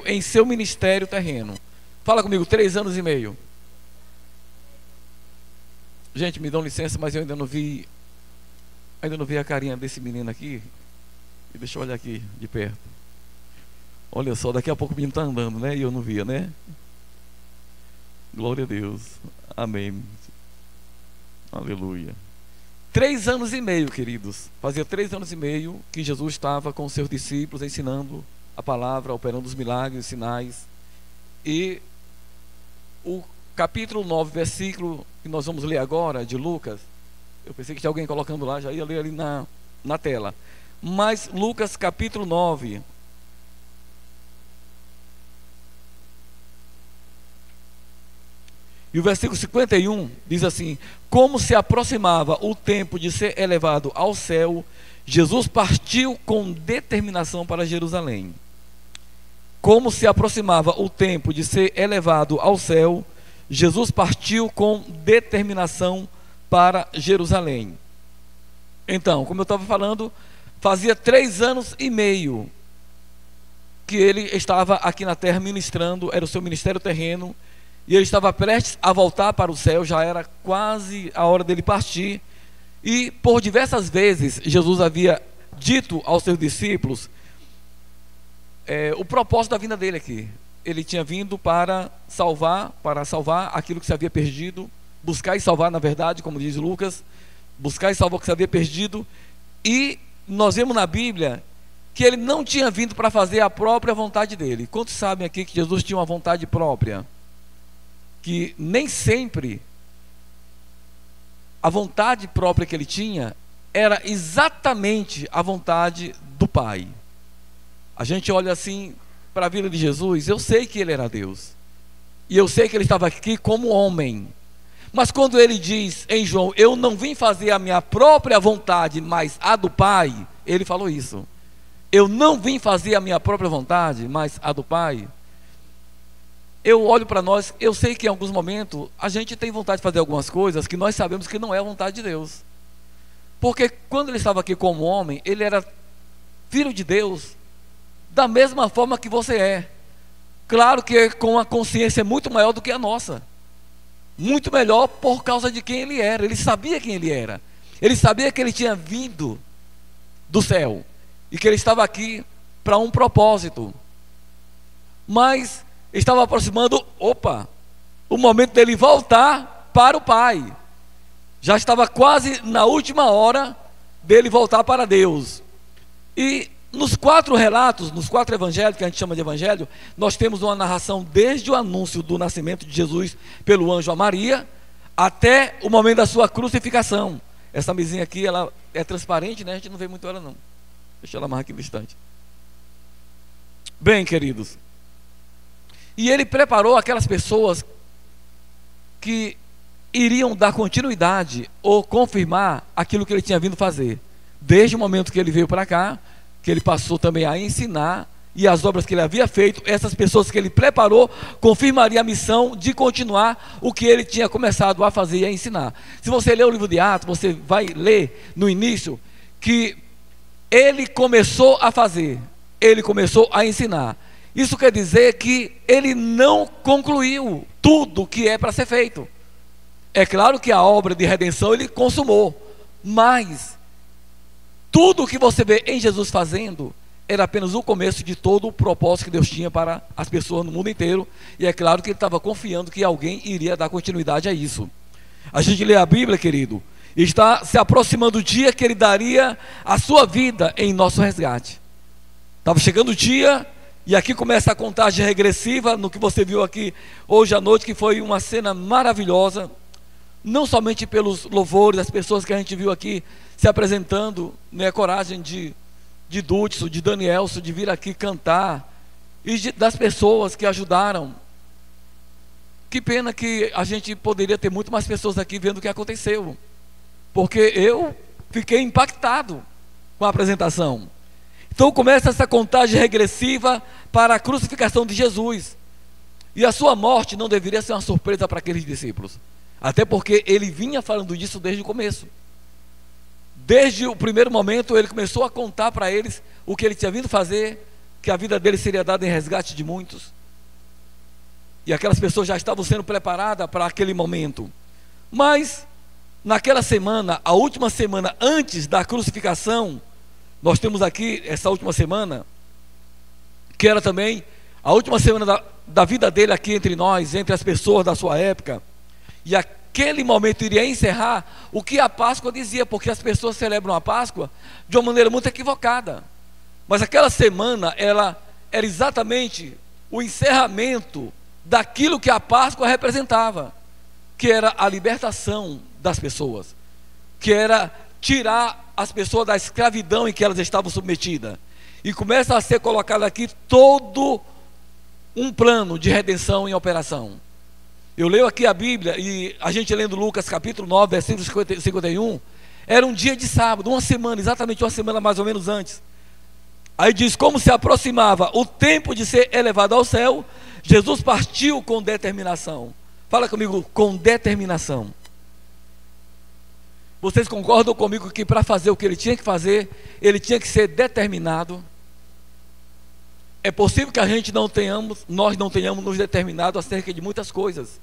em seu ministério terreno. Fala comigo, 3 anos e meio. Gente, me dão licença, mas eu ainda não vi a carinha desse menino aqui. E deixa eu olhar aqui de perto. Olha só, daqui a pouco o menino está andando, né? E eu não via, né? Glória a Deus. Amém. Aleluia. 3 anos e meio, queridos. Fazia 3 anos e meio que Jesus estava com os seus discípulos ensinando a palavra, operando os milagres, sinais. E o capítulo 9, versículo que nós vamos ler agora, de Lucas. Eu pensei que tinha alguém colocando lá, já ia ler ali na tela. Mas Lucas capítulo 9. E o versículo 51 diz assim: como se aproximava o tempo de ser elevado ao céu, Jesus partiu com determinação para Jerusalém. Como se aproximava o tempo de ser elevado ao céu, Jesus partiu com determinação para Jerusalém. Então, como eu estava falando, fazia 3 anos e meio que ele estava aqui na terra ministrando, era o seu ministério terreno, e ele estava prestes a voltar para o céu, já era quase a hora dele partir. E por diversas vezes Jesus havia dito aos seus discípulos o propósito da vinda dele aqui. Ele tinha vindo para salvar aquilo que se havia perdido, buscar e salvar, na verdade, como diz Lucas, buscar e salvar o que se havia perdido. E nós vemos na Bíblia que ele não tinha vindo para fazer a própria vontade dele. Quantos sabem aqui que Jesus tinha uma vontade própria? Que nem sempre a vontade própria que ele tinha era exatamente a vontade do Pai. A gente olha assim para a vida de Jesus, eu sei que ele era Deus, e eu sei que ele estava aqui como homem, mas quando ele diz em João, eu não vim fazer a minha própria vontade, mas a do Pai, ele falou isso. Eu não vim fazer a minha própria vontade, mas a do Pai. Eu olho para nós, eu sei que em alguns momentos a gente tem vontade de fazer algumas coisas que nós sabemos que não é a vontade de Deus. Porque quando ele estava aqui como homem, ele era filho de Deus, da mesma forma que você é. Claro que com uma consciência muito maior do que a nossa. Muito melhor por causa de quem ele era. Ele sabia quem ele era. Ele sabia que ele tinha vindo do céu e que ele estava aqui para um propósito. Mas estava aproximando, o momento dele voltar para o Pai. Já estava quase na última hora dele voltar para Deus. E nos 4 relatos, nos 4 evangelhos, que a gente chama de evangelho, nós temos uma narração desde o anúncio do nascimento de Jesus pelo anjo a Maria, até o momento da sua crucificação. Essa mesinha aqui, ela é transparente, né? A gente não vê muito ela não. Deixa ela mais aqui no instante. Bem, queridos, e ele preparou aquelas pessoas que iriam dar continuidade ou confirmar aquilo que ele tinha vindo fazer. Desde o momento que ele veio para cá, que ele passou também a ensinar, e as obras que ele havia feito, essas pessoas que ele preparou, confirmariam a missão de continuar o que ele tinha começado a fazer e a ensinar. Se você ler o livro de Atos, você vai ler no início que ele começou a fazer, ele começou a ensinar. Isso quer dizer que ele não concluiu tudo que é para ser feito. É claro que a obra de redenção ele consumou, mas tudo o que você vê em Jesus fazendo era apenas o começo de todo o propósito que Deus tinha para as pessoas no mundo inteiro. E é claro que ele estava confiando que alguém iria dar continuidade a isso. A gente lê a Bíblia, querido, e está se aproximando o dia que ele daria a sua vida em nosso resgate. Estava chegando o dia, e aqui começa a contagem regressiva, no que você viu aqui hoje à noite, que foi uma cena maravilhosa, não somente pelos louvores, as pessoas que a gente viu aqui se apresentando, né, a coragem de Dúdson, de Danielson, de vir aqui cantar, e das pessoas que ajudaram. Que pena que a gente poderia ter muito mais pessoas aqui vendo o que aconteceu, porque eu fiquei impactado com a apresentação. Então começa essa contagem regressiva para a crucificação de Jesus, e a sua morte não deveria ser uma surpresa para aqueles discípulos, até porque ele vinha falando disso desde o começo. Desde o primeiro momento ele começou a contar para eles o que ele tinha vindo fazer, que a vida dele seria dada em resgate de muitos, e aquelas pessoas já estavam sendo preparadas para aquele momento. Mas naquela semana, a última semana antes da crucificação, nós temos aqui essa última semana, que era também a última semana da vida dele aqui entre nós, entre as pessoas da sua época. E aquele momento iria encerrar o que a Páscoa dizia, porque as pessoas celebram a Páscoa de uma maneira muito equivocada. Mas aquela semana, ela era exatamente o encerramento daquilo que a Páscoa representava, que era a libertação das pessoas, que era tirar as pessoas da escravidão em que elas estavam submetidas. E começa a ser colocado aqui todo um plano de redenção em operação. Eu leio aqui a Bíblia, e a gente lendo Lucas capítulo 9, versículo 51, era um dia de sábado, uma semana, exatamente uma semana mais ou menos antes. Aí diz, como se aproximava o tempo de ser elevado ao céu, Jesus partiu com determinação. Fala comigo, com determinação. Vocês concordam comigo que para fazer o que ele tinha que fazer, ele tinha que ser determinado? É possível que nós não tenhamos nos determinado acerca de muitas coisas,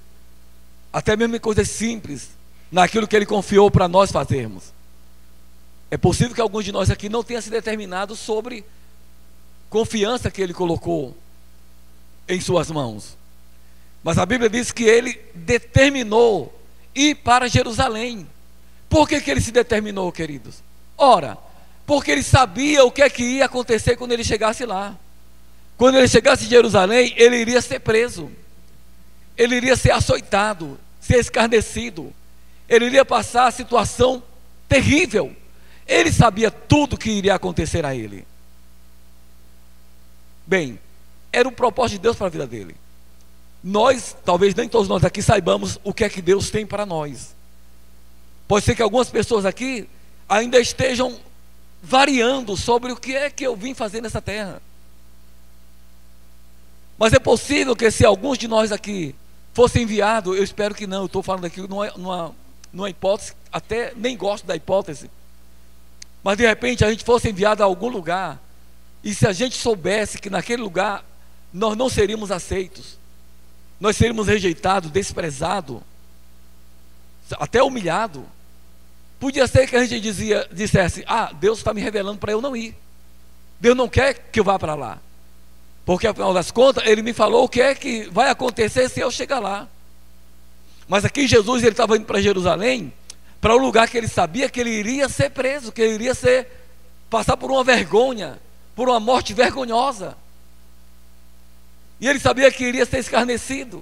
até mesmo em coisas simples, naquilo que ele confiou para nós fazermos. É possível que alguns de nós aqui não tenham se determinado sobre confiança que ele colocou em suas mãos. Mas a Bíblia diz que ele determinou ir para Jerusalém. Por que ele se determinou, queridos? Ora, porque ele sabia o que é que ia acontecer quando ele chegasse lá. Quando ele chegasse em Jerusalém, ele iria ser preso, ele iria ser açoitado, ser escarnecido, ele iria passar a situação terrível. Ele sabia tudo o que iria acontecer a ele. Bem, era o propósito de Deus para a vida dele. Nós, talvez nem todos nós aqui saibamos o que é que Deus tem para nós. Pode ser que algumas pessoas aqui ainda estejam variando sobre o que é que eu vim fazer nessa terra. Mas é possível que se alguns de nós aqui fossem enviados, eu espero que não, eu estou falando aqui numa hipótese, até nem gosto da hipótese, mas de repente a gente fosse enviado a algum lugar, e se a gente soubesse que naquele lugar nós não seríamos aceitos, nós seríamos rejeitados, desprezados, até humilhados, podia ser que a gente dissesse, Deus está me revelando para eu não ir, Deus não quer que eu vá para lá, porque afinal das contas ele me falou o que é que vai acontecer se eu chegar lá. Mas aqui Jesus, ele estava indo para Jerusalém, para um lugar que ele sabia que ele iria ser preso, que ele iria passar por uma vergonha, por uma morte vergonhosa, e ele sabia que iria ser escarnecido,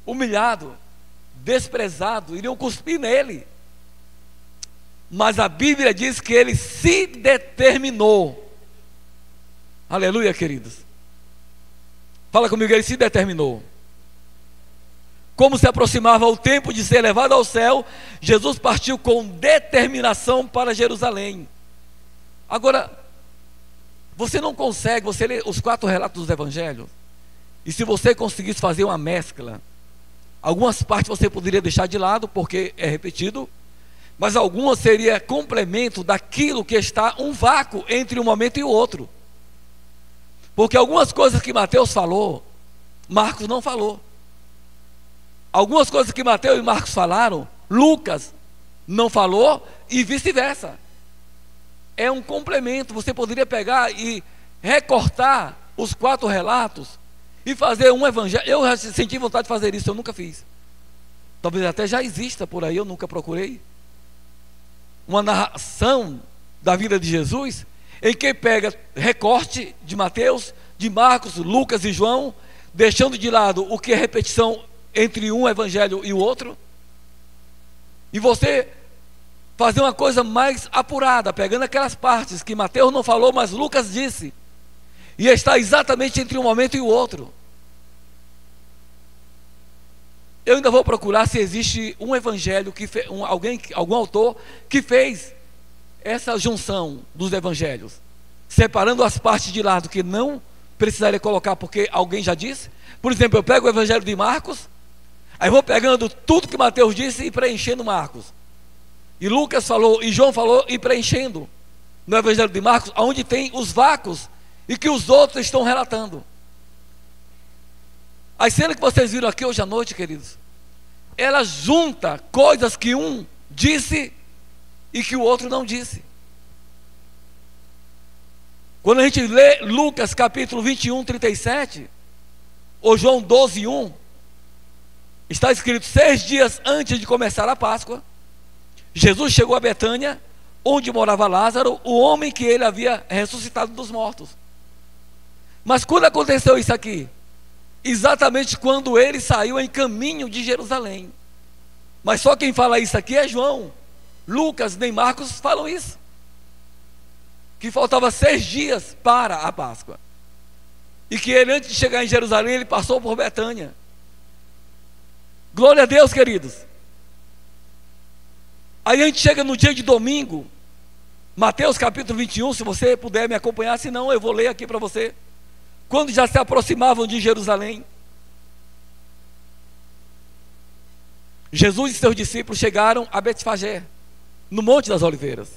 humilhado, desprezado, iriam cuspir nele. Mas a Bíblia diz que ele se determinou. Aleluia, queridos. Fala comigo, ele se determinou. Como se aproximava o tempo de ser levado ao céu, Jesus partiu com determinação para Jerusalém. Agora, você não consegue, você lê os 4 relatos dos evangelhos, e se você conseguisse fazer uma mescla, algumas partes você poderia deixar de lado, porque é repetido, mas algumas seria complemento daquilo que está um vácuo entre um momento e o outro. Porque algumas coisas que Mateus falou, Marcos não falou. Algumas coisas que Mateus e Marcos falaram, Lucas não falou, e vice-versa. É um complemento. Você poderia pegar e recortar os 4 relatos e fazer um evangelho. Eu já senti vontade de fazer isso, eu nunca fiz. Talvez até já exista por aí, eu nunca procurei. Uma narração da vida de Jesus, em que pega recorte de Mateus, de Marcos, Lucas e João, deixando de lado o que é repetição entre um evangelho e o outro, e você fazer uma coisa mais apurada, pegando aquelas partes que Mateus não falou, mas Lucas disse, e está exatamente entre um momento e o outro. Eu ainda vou procurar se existe um evangelho, algum autor que fez essa junção dos evangelhos, separando as partes de lado que não precisaria colocar porque alguém já disse. Por exemplo, eu pego o evangelho de Marcos, aí vou pegando tudo que Mateus disse e preenchendo Marcos, e Lucas falou, e João falou, e preenchendo no evangelho de Marcos, onde tem os vácuos e que os outros estão relatando. As cenas que vocês viram aqui hoje à noite, queridos, ela junta coisas que um disse e que o outro não disse. Quando a gente lê Lucas capítulo 21, 37, ou João 12, 1, está escrito: 6 dias antes de começar a Páscoa, Jesus chegou a Betânia, onde morava Lázaro, o homem que ele havia ressuscitado dos mortos. Mas quando aconteceu isso aqui? Exatamente quando ele saiu em caminho de Jerusalém. Mas só quem fala isso aqui é João. Lucas nem Marcos falam isso, que faltava 6 dias para a Páscoa, e que ele, antes de chegar em Jerusalém, ele passou por Betânia. Glória a Deus, queridos. Aí a gente chega no dia de domingo, Mateus capítulo 21, se você puder me acompanhar, senão eu vou ler aqui para você. Quando já se aproximavam de Jerusalém, Jesus e seus discípulos chegaram a Betfagé, no Monte das Oliveiras.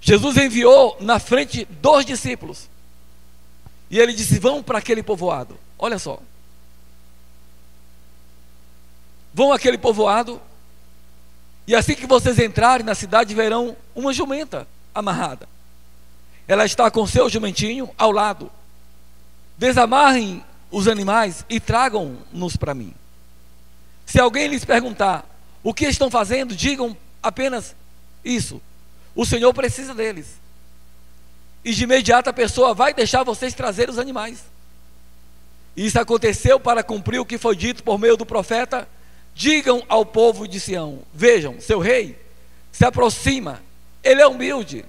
Jesus enviou na frente 2 discípulos, e ele disse: vão para aquele povoado. Olha só, vão àquele povoado, e assim que vocês entrarem na cidade, verão uma jumenta amarrada. Ela está com seu jumentinho ao lado. Desamarrem os animais e tragam-nos para mim. Se alguém lhes perguntar o que estão fazendo, digam apenas isso: o Senhor precisa deles, e de imediato a pessoa vai deixar vocês trazer os animais. E isso aconteceu para cumprir o que foi dito por meio do profeta: digam ao povo de Sião: vejam, seu rei se aproxima, ele é humilde,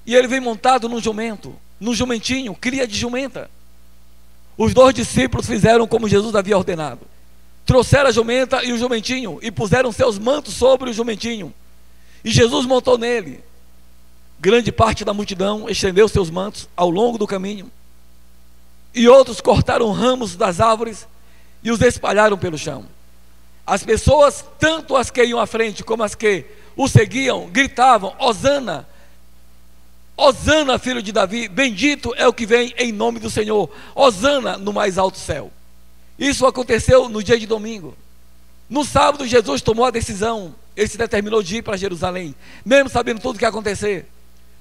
e ele vem montado num jumento, num jumentinho, cria de jumenta. Os 2 discípulos fizeram como Jesus havia ordenado. Trouxeram a jumenta e o jumentinho, e puseram seus mantos sobre o jumentinho, e Jesus montou nele. Grande parte da multidão estendeu seus mantos ao longo do caminho, e outros cortaram ramos das árvores e os espalharam pelo chão. As pessoas, tanto as que iam à frente como as que o seguiam, gritavam: Hosana, Hosana, filho de Davi, bendito é o que vem em nome do Senhor, Hosana no mais alto céu. Isso aconteceu no dia de domingo. No sábado, Jesus tomou a decisão, ele se determinou de ir para Jerusalém, mesmo sabendo tudo o que ia acontecer.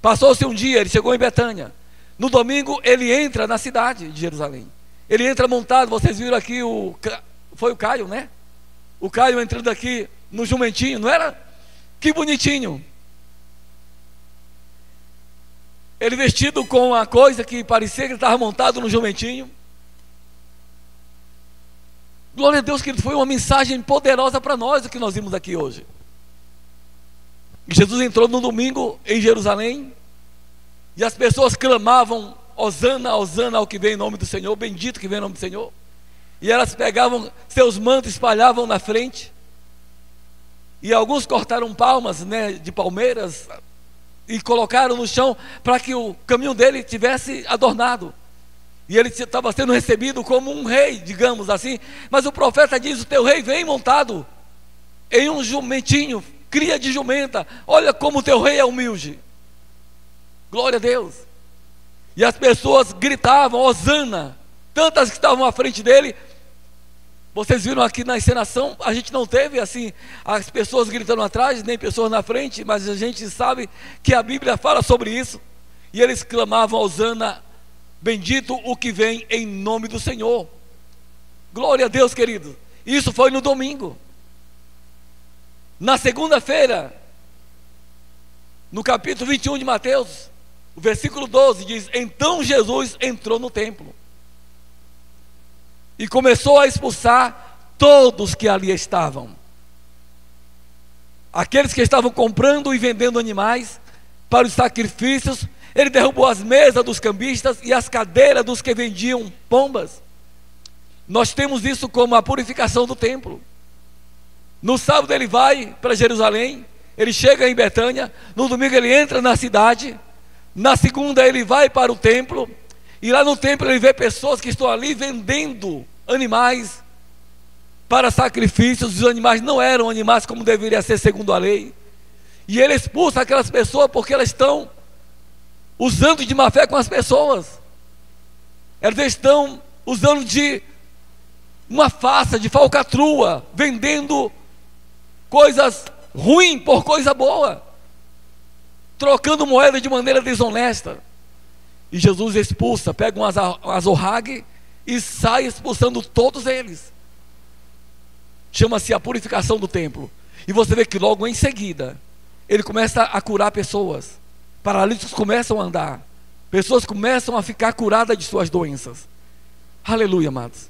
Passou-se um dia, ele chegou em Betânia. No domingo, ele entra na cidade de Jerusalém. Ele entra montado, vocês viram aqui, foi o Caio, né? O Caio entrando aqui no jumentinho, não era? Que bonitinho. Ele vestido com uma coisa que parecia que ele estava montado no jumentinho. Glória a Deus, querido, foi uma mensagem poderosa para nós o que nós vimos aqui hoje. Jesus entrou no domingo em Jerusalém, e as pessoas clamavam: Hosana, Hosana ao que vem em nome do Senhor, bendito que vem em nome do Senhor. E elas pegavam seus mantos, espalhavam na frente, e alguns cortaram palmas, né, de palmeiras, e colocaram no chão para que o caminho dele tivesse adornado. E ele estava sendo recebido como um rei, digamos assim. Mas o profeta diz: o teu rei vem montado em um jumentinho, cria de jumenta. Olha como o teu rei é humilde. Glória a Deus. E as pessoas gritavam: Hosana. Tantas que estavam à frente dele. Vocês viram aqui na encenação, a gente não teve assim as pessoas gritando atrás, nem pessoas na frente, mas a gente sabe que a Bíblia fala sobre isso. E eles clamavam: Hosana, bendito o que vem em nome do Senhor. Glória a Deus, querido. Isso foi no domingo. Na segunda-feira, no capítulo 21 de Mateus, o versículo 12 diz: então Jesus entrou no templo e começou a expulsar todos que ali estavam. Aqueles que estavam comprando e vendendo animais para os sacrifícios. Ele derrubou as mesas dos cambistas e as cadeiras dos que vendiam pombas. Nós temos isso como a purificação do templo. No sábado ele vai para Jerusalém, ele chega em Betânia. No domingo ele entra na cidade. Na segunda ele vai para o templo, e lá no templo ele vê pessoas que estão ali vendendo animais para sacrifícios. Os animais não eram animais como deveria ser segundo a lei, e ele expulsa aquelas pessoas porque elas estão usando de má fé com as pessoas. Elas estão usando de uma farsa, de falcatrua, vendendo coisas ruim por coisa boa, trocando moeda de maneira desonesta. E Jesus expulsa, pega um azorrague e sai expulsando todos eles. Chama-se a purificação do templo. E você vê que logo em seguida ele começa a curar pessoas. Paralíticos começam a andar, pessoas começam a ficar curadas de suas doenças. Aleluia, amados.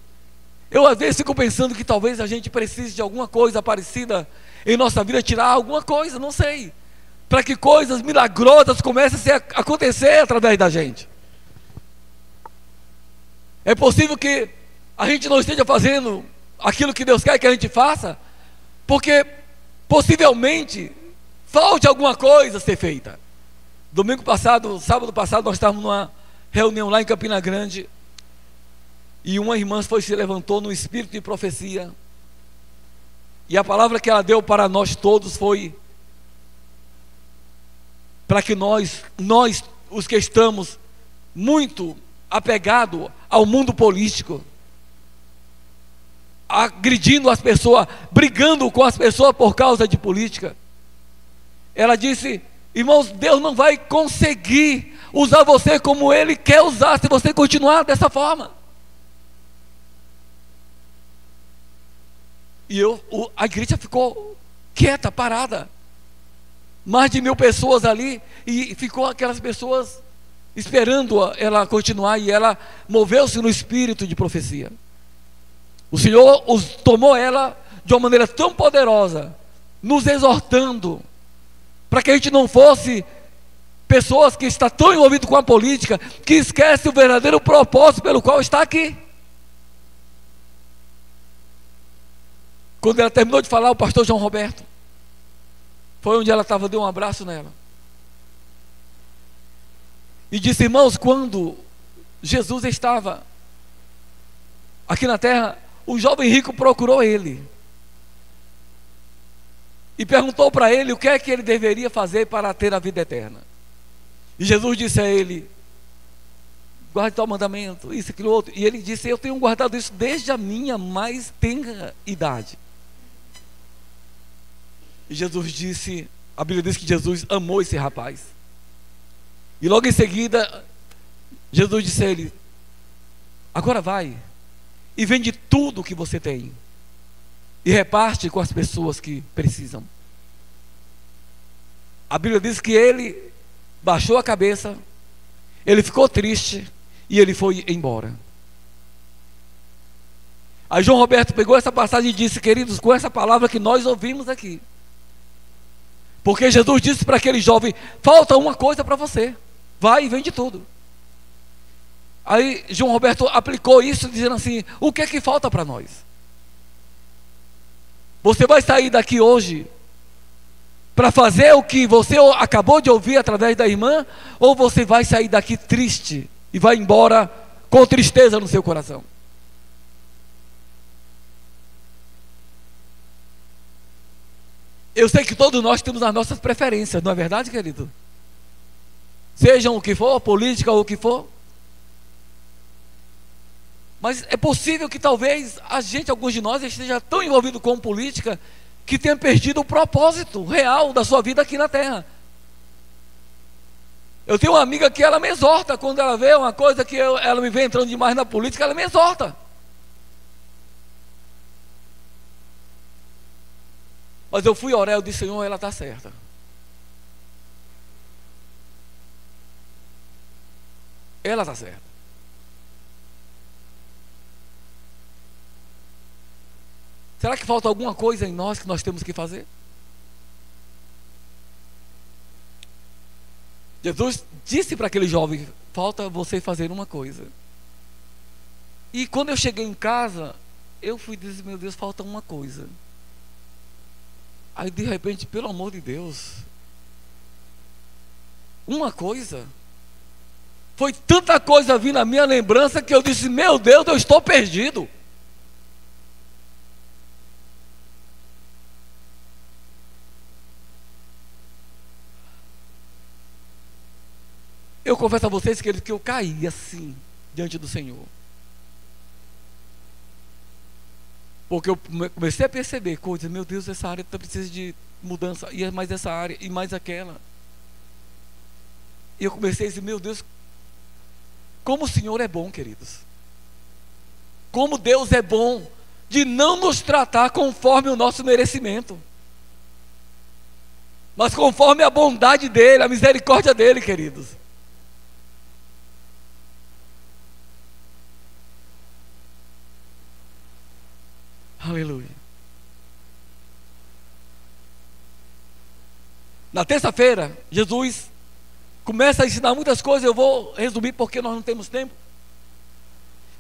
Eu às vezes fico pensando que talvez a gente precise de alguma coisa parecida em nossa vida, tirar alguma coisa, não sei, para que coisas milagrosas comecem a acontecer através da gente. É possível que a gente não esteja fazendo aquilo que Deus quer que a gente faça, porque possivelmente falte alguma coisa a ser feita. Domingo passado, sábado passado, nós estávamos numa reunião lá em Campina Grande, e uma irmã se levantou no espírito de profecia, e a palavra que ela deu para nós todos foi para que nós os que estamos muito apegados ao mundo político, agredindo as pessoas, brigando com as pessoas por causa de política, ela disse: irmãos, Deus não vai conseguir usar você como Ele quer usar, se você continuar dessa forma. E a igreja ficou quieta, parada. Mais de 1000 pessoas ali, e ficou aquelas pessoas esperando ela continuar, e ela moveu-se no espírito de profecia. O Senhor tomou ela de uma maneira tão poderosa, nos exortando, para que a gente não fosse pessoas que estão tão envolvidas com a política, que esquece o verdadeiro propósito pelo qual está aqui. Quando ela terminou de falar, o pastor João Roberto foi onde ela estava, deu um abraço nela e disse: irmãos, quando Jesus estava aqui na terra, o jovem rico procurou ele e perguntou para ele o que é que ele deveria fazer para ter a vida eterna. E Jesus disse a ele: guarde tal mandamento, isso, aquilo, outro. E ele disse: eu tenho guardado isso desde a minha mais tenra idade. E Jesus disse, a Bíblia diz que Jesus amou esse rapaz. E logo em seguida, Jesus disse a ele: agora vai e vende tudo o que você tem e reparte com as pessoas que precisam. A Bíblia diz que ele baixou a cabeça, ele ficou triste e ele foi embora. Aí João Roberto pegou essa passagem e disse: queridos, com essa palavra que nós ouvimos aqui, porque Jesus disse para aquele jovem: falta uma coisa para você, vai e vende tudo. Aí João Roberto aplicou isso dizendo assim: o que é que falta para nós? Você vai sair daqui hoje para fazer o que você acabou de ouvir através da irmã, ou você vai sair daqui triste e vai embora com tristeza no seu coração? Eu sei que todos nós temos as nossas preferências, não é verdade, querido? Sejam o que for, política ou o que for. Mas é possível que talvez alguns de nós esteja tão envolvido com política que tenha perdido o propósito real da sua vida aqui na terra. Eu tenho uma amiga que ela me exorta, quando ela vê uma coisa que ela me vê entrando demais na política, ela me exorta. Mas eu fui orar, eu disse: Senhor, ela está certa. Ela está certa. Será que falta alguma coisa em nós que nós temos que fazer? Jesus disse para aquele jovem: falta você fazer uma coisa. E quando eu cheguei em casa, eu fui dizer: meu Deus, falta uma coisa. Aí de repente, pelo amor de Deus, uma coisa. Foi tanta coisa vindo na minha lembrança que eu disse: meu Deus, eu estou perdido. Eu confesso a vocês, queridos, que eu caí assim diante do Senhor, Porque eu comecei a perceber coisas, meu Deus, essa área precisa de mudança, e mais essa área, e mais aquela. E eu comecei a dizer, meu Deus, como o Senhor é bom, queridos. Como Deus é bom de não nos tratar conforme o nosso merecimento, mas conforme a bondade dEle, a misericórdia dEle, queridos. Aleluia. Na terça-feira, Jesus começa a ensinar muitas coisas. Eu vou resumir porque nós não temos tempo.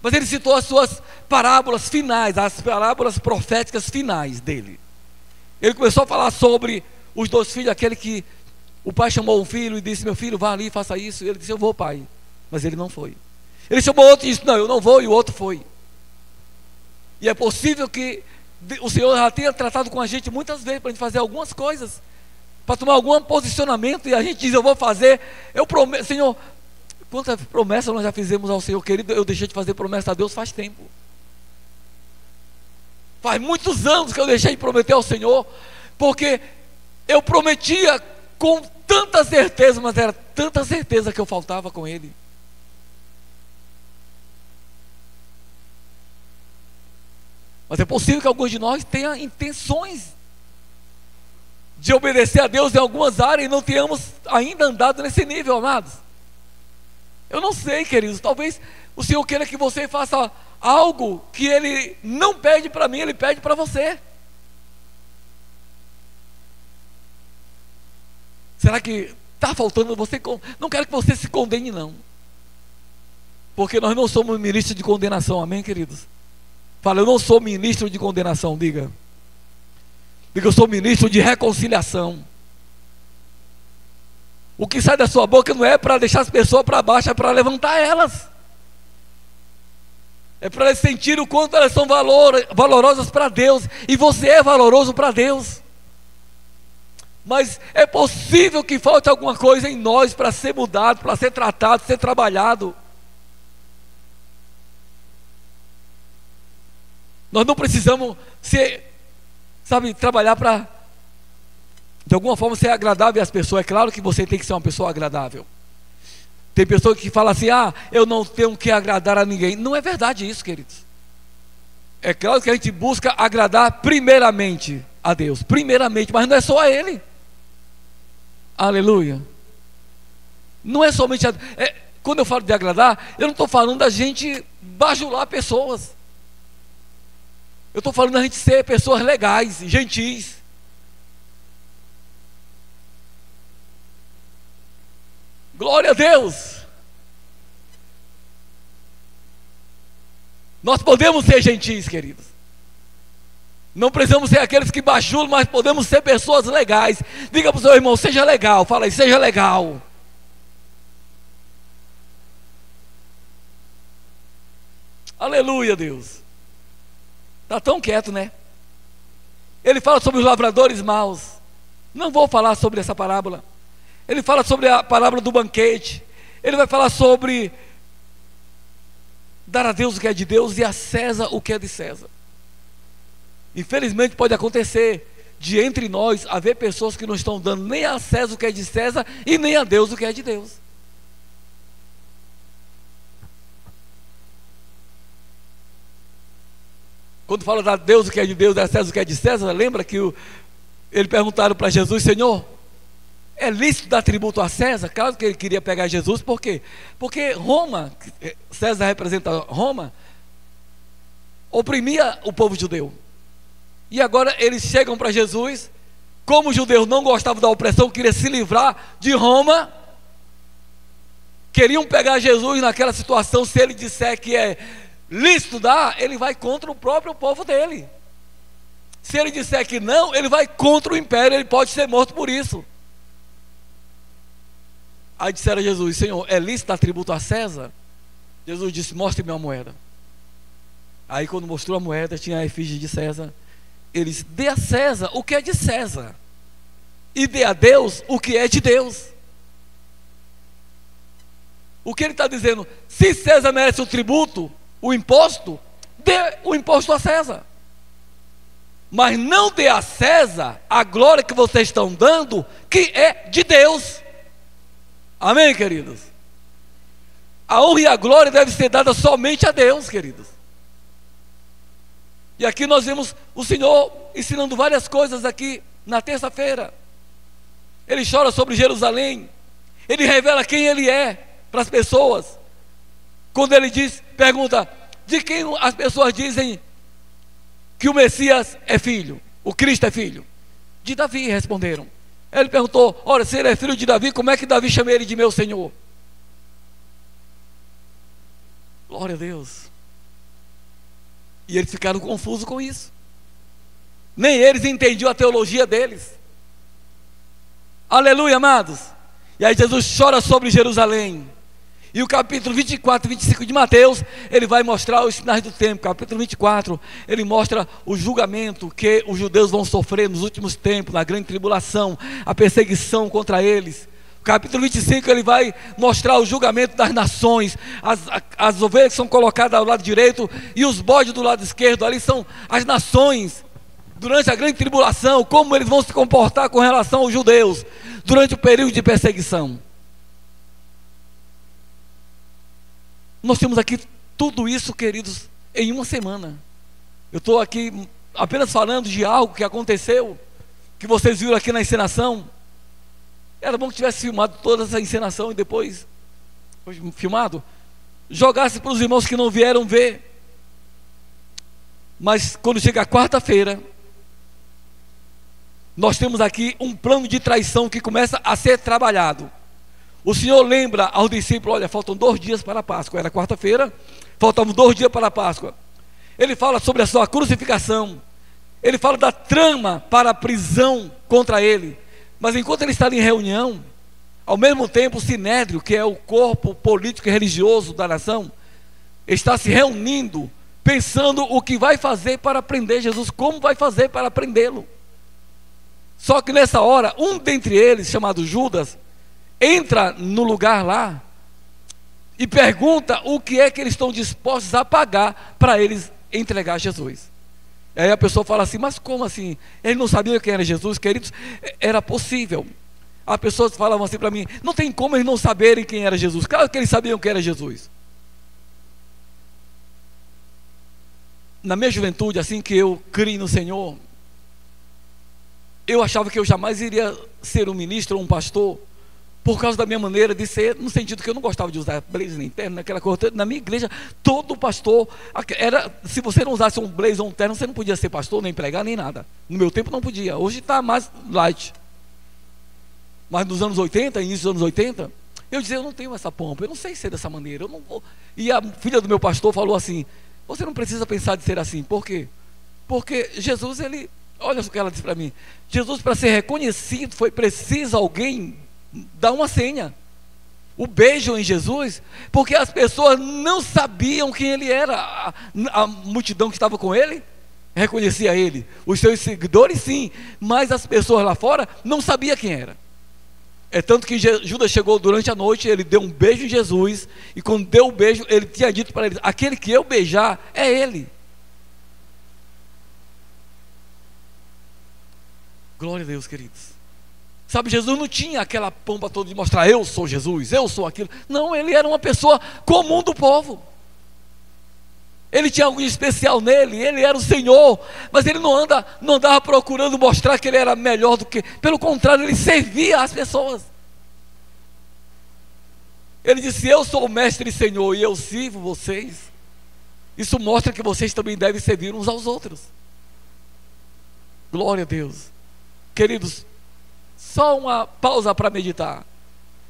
Mas ele citou as suas parábolas finais, as parábolas proféticas finais dele. Ele começou a falar sobre os dois filhos, aquele que o pai chamou um filho e disse, meu filho, vá ali, faça isso. E ele disse, eu vou, pai. Mas ele não foi. Ele chamou outro e disse, não, eu não vou, e o outro foi. E é possível que o Senhor já tenha tratado com a gente muitas vezes para a gente fazer algumas coisas, para tomar algum posicionamento, e a gente diz, eu vou fazer, eu prometo, Senhor, quantas promessas nós já fizemos ao Senhor, querido. Eu deixei de fazer promessa a Deus faz tempo. Faz muitos anos que eu deixei de prometer ao Senhor, porque eu prometia com tanta certeza, mas era tanta certeza que eu faltava com Ele. Mas é possível que alguns de nós tenham intenções de obedecer a Deus em algumas áreas e não tenhamos ainda andado nesse nível, amados. Eu não sei, queridos, talvez o Senhor queira que você faça algo que Ele não pede para mim, Ele pede para você. Será que está faltando você? Não quero que você se condene, não, porque nós não somos ministros de condenação, amém, queridos? Fala, eu não sou ministro de condenação, diga. Diga, eu sou ministro de reconciliação. O que sai da sua boca não é para deixar as pessoas para baixo, é para levantar elas. É para elas sentirem o quanto elas são valorosas para Deus. E você é valoroso para Deus. Mas é possível que falte alguma coisa em nós para ser mudado, para ser tratado, ser trabalhado. Nós não precisamos trabalhar para, de alguma forma, ser agradável às pessoas. É claro que você tem que ser uma pessoa agradável. Tem pessoas que falam assim, eu não tenho que agradar a ninguém. Não é verdade isso, queridos. É claro que a gente busca agradar primeiramente a Deus, primeiramente, mas não é só a Ele. Aleluia. Não é somente quando eu falo de agradar, eu não estou falando da gente bajular pessoas. Eu estou falando da gente ser pessoas legais, gentis. Glória a Deus. Nós podemos ser gentis, queridos. Não precisamos ser aqueles que bajulam, mas podemos ser pessoas legais. Diga para o seu irmão, seja legal. Fala aí, seja legal. Aleluia, Deus. Está tão quieto, né? Ele fala sobre os lavradores maus. Não vou falar sobre essa parábola. Ele fala sobre a parábola do banquete. Ele vai falar sobre dar a Deus o que é de Deus e a César o que é de César. Infelizmente pode acontecer de entre nós haver pessoas que não estão dando nem a César o que é de César e nem a Deus o que é de Deus. Quando fala da Deus o que é de Deus, da César o que é de César, lembra que eles perguntaram para Jesus, Senhor, é lícito dar tributo a César? Claro que ele queria pegar Jesus, por quê? Porque Roma, César representa Roma, oprimia o povo judeu. E agora eles chegam para Jesus, como os judeus não gostavam da opressão, queriam se livrar de Roma, queriam pegar Jesus naquela situação. Se ele disser que é lícito dar, ele vai contra o próprio povo dele. Se ele disser que não, ele vai contra o império, ele pode ser morto por isso. Aí disseram a Jesus, Senhor, é lícito dar tributo a César? Jesus disse, mostre-me uma moeda. Aí quando mostrou a moeda, tinha a efígie de César. Ele disse, dê a César o que é de César, e dê a Deus o que é de Deus. O que ele está dizendo? Se César merece o tributo, o imposto, dê o imposto a César. mas não dê a César a glória que vocês estão dando, que é de Deus. Amém, queridos? A honra e a glória deve ser dada somente a Deus, queridos. E aqui nós vemos o Senhor ensinando várias coisas aqui na terça-feira. Ele chora sobre Jerusalém, ele revela quem ele é para as pessoas. Quando ele pergunta, de quem as pessoas dizem que o Messias é filho, o Cristo é filho? De Davi, responderam. Ele perguntou, ora, se ele é filho de Davi, como é que Davi chama ele de meu Senhor? Glória a Deus. E eles ficaram confusos com isso. Nem eles entendiam a teologia deles. Aleluia, amados. E aí Jesus chora sobre Jerusalém. E o capítulo 24 e 25 de Mateus, ele vai mostrar os sinais do tempo. Capítulo 24, ele mostra o julgamento que os judeus vão sofrer nos últimos tempos, na grande tribulação, a perseguição contra eles. Capítulo 25, ele vai mostrar o julgamento das nações. As ovelhas são colocadas ao lado direito e os bodes do lado esquerdo. Ali são as nações. Durante a grande tribulação, como eles vão se comportar com relação aos judeus durante o período de perseguição. Nós temos aqui tudo isso, queridos, em uma semana. Eu estou aqui apenas falando de algo que aconteceu, que vocês viram aqui na encenação. Era bom que tivesse filmado toda essa encenação e depois filmado, jogasse para os irmãos que não vieram ver. Mas quando chega a quarta-feira, nós temos aqui um plano de traição que começa a ser trabalhado. O Senhor lembra aos discípulos, olha, faltam 2 dias para a Páscoa. Era quarta-feira, faltavam 2 dias para a Páscoa. Ele fala sobre a sua crucificação. Ele fala da trama para a prisão contra ele. Mas enquanto ele está em reunião, ao mesmo tempo o Sinédrio, que é o corpo político e religioso da nação, está se reunindo, pensando o que vai fazer para prender Jesus, como vai fazer para prendê-lo. Só que nessa hora, um dentre eles, chamado Judas, entra no lugar lá e pergunta o que é que eles estão dispostos a pagar para eles entregar Jesus. Aí a pessoa fala assim, mas como assim? Eles não sabiam quem era Jesus, queridos? Era possível. As pessoas falavam assim para mim, não tem como eles não saberem quem era Jesus. Claro que eles sabiam quem era Jesus. Na minha juventude, assim que eu criei no Senhor, eu achava que eu jamais iria ser um ministro ou um pastor, por causa da minha maneira de ser, no sentido que eu não gostava de usar blazer nem terno, naquela coisa. Na minha igreja, todo pastor era, se você não usasse um blazer ou um terno, você não podia ser pastor, nem pregar, nem nada. No meu tempo não podia, hoje está mais light. Mas nos anos 80, início dos anos 80, eu dizia, eu não tenho essa pompa, eu não sei ser dessa maneira, eu não vou. E a filha do meu pastor falou assim, você não precisa pensar de ser assim. Por quê? Porque Jesus, ele, olha o que ela disse para mim, Jesus, para ser reconhecido, foi preciso alguém dar uma senha, o beijo em Jesus, porque as pessoas não sabiam quem ele era. A multidão que estava com ele reconhecia ele, os seus seguidores sim, mas as pessoas lá fora não sabiam quem era. É tanto que Judas chegou durante a noite, ele deu um beijo em Jesus, e quando deu o beijo, ele tinha dito para ele, aquele que eu beijar é ele. Glória a Deus, queridos. Sabe, Jesus não tinha aquela pompa toda de mostrar, eu sou Jesus, eu sou aquilo. Não, ele era uma pessoa comum do povo. Ele tinha algo de especial nele, ele era o Senhor, mas ele não andava procurando mostrar que ele era melhor do que, pelo contrário, ele servia as pessoas. Ele disse, eu sou o mestre e Senhor, e eu sirvo vocês. Isso mostra que vocês também devem servir uns aos outros. Glória a Deus. Queridos, só uma pausa para meditar.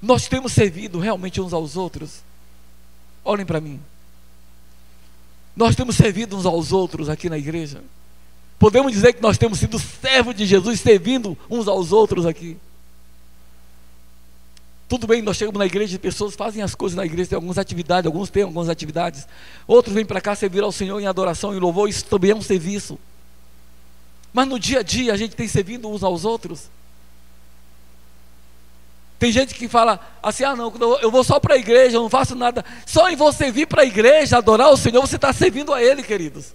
Nós temos servido realmente uns aos outros? Olhem para mim. Nós temos servido uns aos outros aqui na igreja? Podemos dizer que nós temos sido servos de Jesus, servindo uns aos outros aqui? Tudo bem, nós chegamos na igreja e pessoas fazem as coisas na igreja, tem algumas atividades, alguns têm algumas atividades, outros vêm para cá servir ao Senhor em adoração e louvor, isso também é um serviço. Mas no dia a dia a gente tem servido uns aos outros? Tem gente que fala assim, ah não, eu vou só para a igreja, eu não faço nada. Só em você vir para a igreja, adorar o Senhor, você está servindo a Ele, queridos.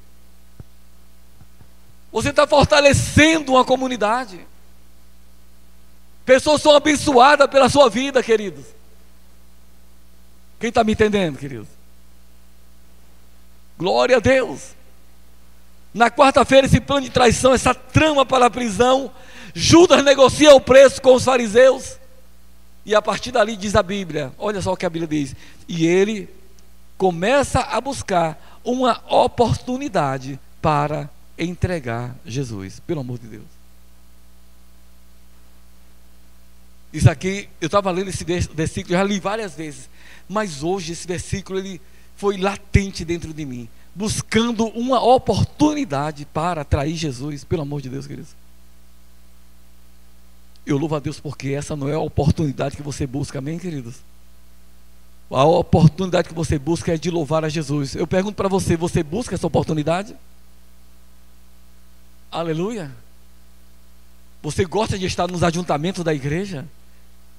Você está fortalecendo uma comunidade. Pessoas são abençoadas pela sua vida, queridos. Quem está me entendendo, queridos? Glória a Deus. Na quarta-feira, esse plano de traição, essa trama para a prisão, Judas negocia o preço com os fariseus. E a partir dali diz a Bíblia, olha só o que a Bíblia diz. E ele começa a buscar uma oportunidade para entregar Jesus, pelo amor de Deus. Isso aqui, eu estava lendo esse versículo, já li várias vezes, mas hoje esse versículo ele foi latente dentro de mim, buscando uma oportunidade para trair Jesus, pelo amor de Deus, queridos. Eu louvo a Deus porque essa não é a oportunidade que você busca, amém, queridos? A oportunidade que você busca é de louvar a Jesus. Eu pergunto para você, você busca essa oportunidade? Aleluia. Você gosta de estar nos ajuntamentos da igreja?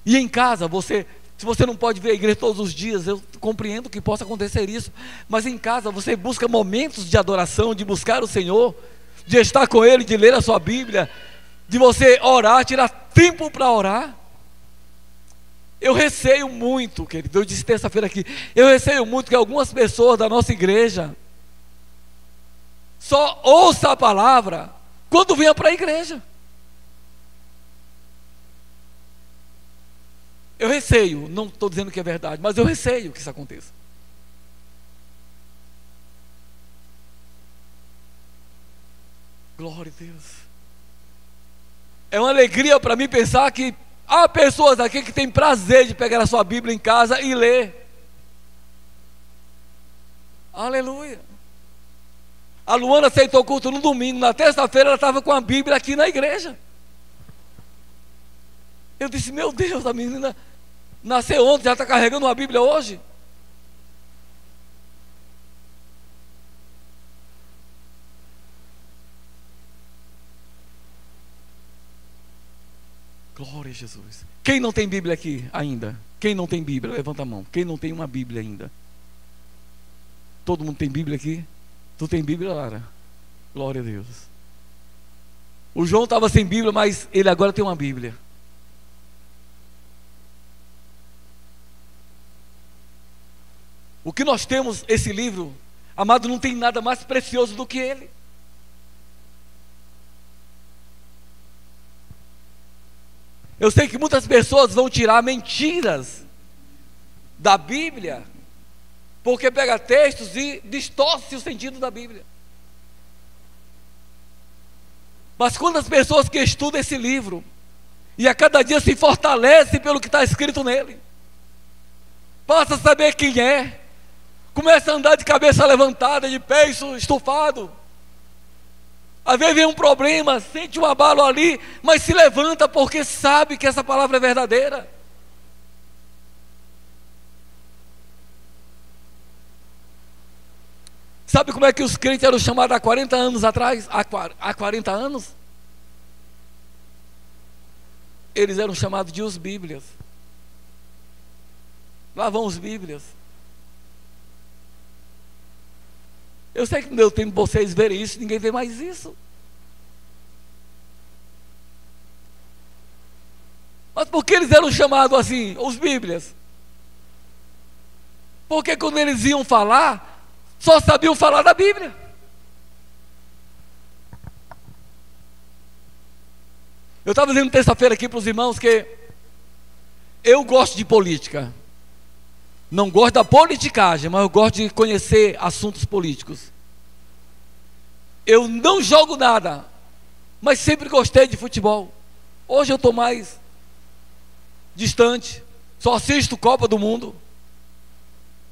E em casa, se você não pode ver a igreja todos os dias, eu compreendo que possa acontecer isso, mas em casa você busca momentos de adoração, de buscar o Senhor, de estar com Ele, de ler a sua Bíblia, de você orar, tirar tempo para orar. Eu receio muito, querido, eu disse terça-feira aqui, eu receio muito que algumas pessoas da nossa igreja só ouçam a palavra quando venha para a igreja. Eu receio, não estou dizendo que é verdade, mas eu receio que isso aconteça. Glória a Deus. É uma alegria para mim pensar que há pessoas aqui que têm prazer de pegar a sua Bíblia em casa e ler. Aleluia. A Luana aceitou o culto no domingo, na terça-feira ela estava com a Bíblia aqui na igreja. Eu disse, meu Deus, a menina nasceu ontem, já está carregando uma Bíblia hoje. Glória a Jesus. Quem não tem Bíblia aqui ainda? Quem não tem Bíblia? Levanta a mão. Quem não tem uma Bíblia ainda? Todo mundo tem Bíblia aqui? Tu tem Bíblia, Lara? Glória a Deus. O João estava sem Bíblia, mas ele agora tem uma Bíblia. O que nós temos, esse livro, amado, não tem nada mais precioso do que ele. Eu sei que muitas pessoas vão tirar mentiras da Bíblia, porque pega textos e distorce o sentido da Bíblia. Mas quando as pessoas que estudam esse livro, e a cada dia se fortalecem pelo que está escrito nele, passa a saber quem é, começa a andar de cabeça levantada, de peito estufado. Às vezes vem um problema, sente um abalo ali, mas se levanta porque sabe que essa palavra é verdadeira. Sabe como é que os crentes eram chamados há 40 anos atrás? Há 40 anos? Eles eram chamados de os Bíblias. Lá vão os Bíblias. Eu sei que não deu tempo de vocês verem isso, ninguém vê mais isso. Mas por que eles eram chamados assim, os Bíblias? Porque quando eles iam falar, só sabiam falar da Bíblia. Eu estava dizendo terça-feira aqui para os irmãos que eu gosto de política. Não gosto da politicagem, mas eu gosto de conhecer assuntos políticos. Eu não jogo nada, mas sempre gostei de futebol. Hoje eu estou mais distante, só assisto Copa do Mundo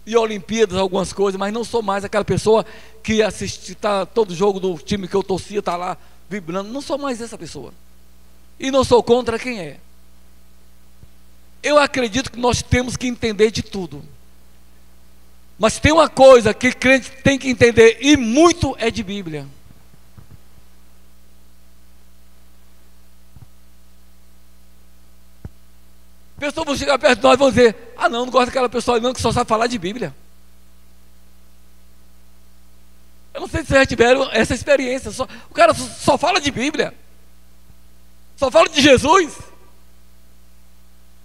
e Olimpíadas, algumas coisas, mas não sou mais aquela pessoa que assiste todo jogo do time que eu torcia, está lá vibrando. Não sou mais essa pessoa. E não sou contra quem é. Eu acredito que nós temos que entender de tudo. Mas tem uma coisa que crente tem que entender, e muito é de Bíblia. Pessoas vão chegar perto de nós e vão dizer: ah não gosto daquela pessoa não que só sabe falar de Bíblia. Eu não sei se vocês já tiveram essa experiência. O cara só fala de Bíblia, só fala de Jesus.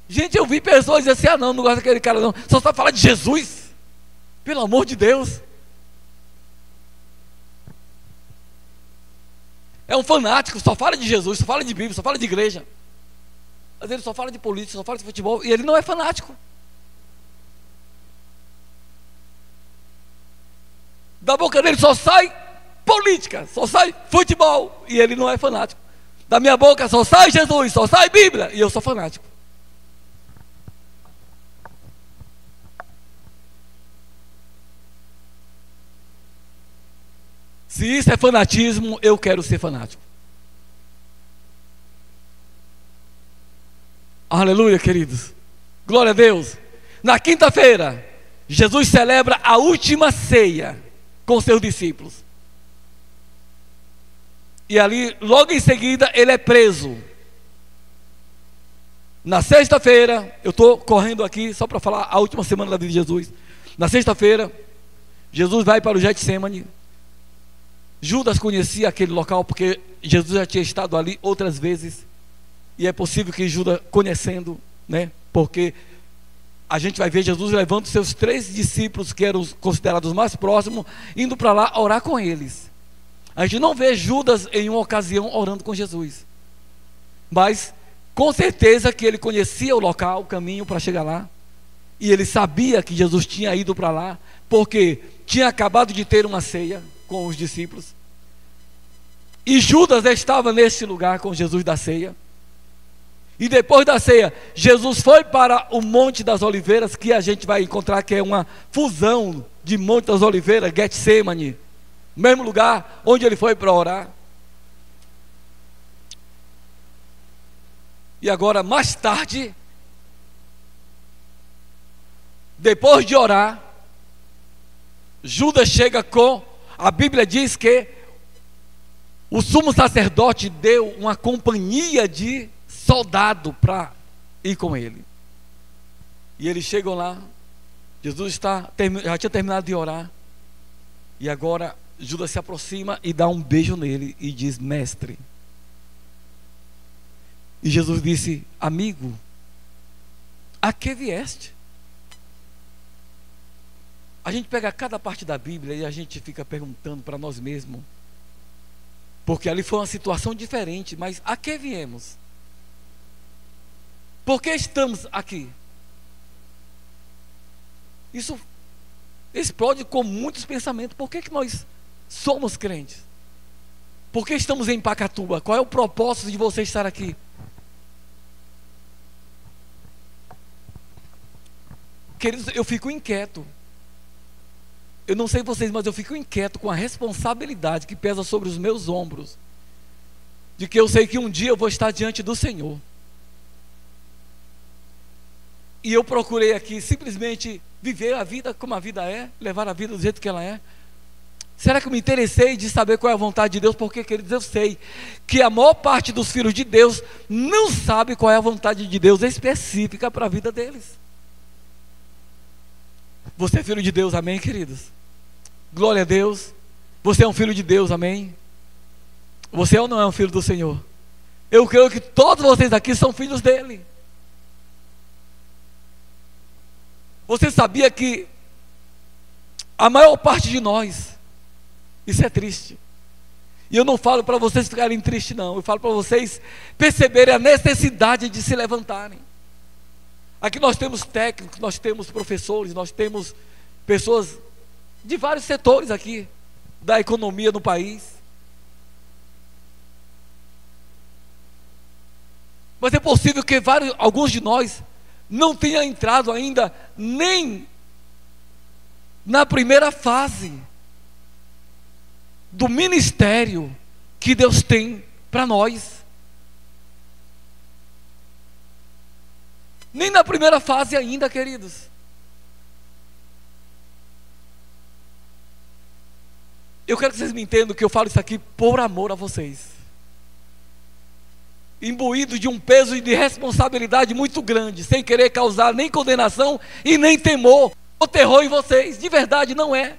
Gente, eu vi pessoas dizer assim: ah, não gosto daquele cara não, só fala de Jesus. Pelo amor de Deus. É um fanático, só fala de Jesus, só fala de Bíblia, só fala de igreja. Mas ele só fala de política, só fala de futebol, e ele não é fanático. Da boca dele só sai política, só sai futebol, e ele não é fanático. Da minha boca só sai Jesus, só sai Bíblia, e eu sou fanático. Se isso é fanatismo, eu quero ser fanático. Aleluia, queridos. Glória a Deus. Na quinta-feira, Jesus celebra a última ceia com seus discípulos. E ali, logo em seguida, ele é preso. Na sexta-feira, eu estou correndo aqui só para falar a última semana da vida de Jesus. Na sexta-feira, Jesus vai para o Getsemane. Judas conhecia aquele local porque Jesus já tinha estado ali outras vezes. E é possível que Judas, conhecendo, né? Porque a gente vai ver Jesus levando seus 3 discípulos, que eram considerados mais próximos, indo para lá orar com eles. A gente não vê Judas em uma ocasião orando com Jesus, mas com certeza que ele conhecia o local, o caminho para chegar lá. E ele sabia que Jesus tinha ido para lá, porque tinha acabado de ter uma ceia com os discípulos, e Judas estava nesse lugar com Jesus da ceia. E depois da ceia, Jesus foi para o Monte das Oliveiras, que a gente vai encontrar que é uma fusão de Monte das Oliveiras, Getsemane, mesmo lugar onde ele foi para orar. E agora, mais tarde, depois de orar, Judas chega com, a Bíblia diz que o sumo sacerdote deu uma companhia de soldado para ir com ele. E eles chegam lá, Jesus já tinha terminado de orar, e agora Judas se aproxima e dá um beijo nele e diz: mestre. E Jesus disse: amigo, a que vieste? A gente pega cada parte da Bíblia e a gente fica perguntando para nós mesmos, porque ali foi uma situação diferente, mas a que viemos? Por que estamos aqui? Isso explode com muitos pensamentos. Por que nós somos crentes? Por que estamos em Pacatuba? Qual é o propósito de você estar aqui? Queridos, eu fico inquieto. Eu não sei vocês, mas eu fico inquieto com a responsabilidade que pesa sobre os meus ombros, de que eu sei que um dia eu vou estar diante do Senhor. E eu procurei aqui simplesmente viver a vida como a vida é, levar a vida do jeito que ela é. Será que eu me interessei de saber qual é a vontade de Deus? Porque, queridos, eu sei que a maior parte dos filhos de Deus não sabe qual é a vontade de Deus específica para a vida deles. Você é filho de Deus, amém, queridos? Glória a Deus. Você é um filho de Deus, amém? Você é ou não é um filho do Senhor? Eu creio que todos vocês aqui são filhos dele. Você sabia que a maior parte de nós, isso é triste, e eu não falo para vocês ficarem tristes não, eu falo para vocês perceberem a necessidade de se levantarem. Aqui nós temos técnicos, nós temos professores, nós temos pessoas de vários setores aqui da economia no país. Mas é possível que alguns de nós não tenham entrado ainda nem na primeira fase do ministério que Deus tem para nós. Nem na primeira fase ainda, queridos. Eu quero que vocês me entendam que eu falo isso aqui por amor a vocês, imbuído de um peso e de responsabilidade muito grande, sem querer causar nem condenação e nem temor ou terror em vocês. De verdade, não é.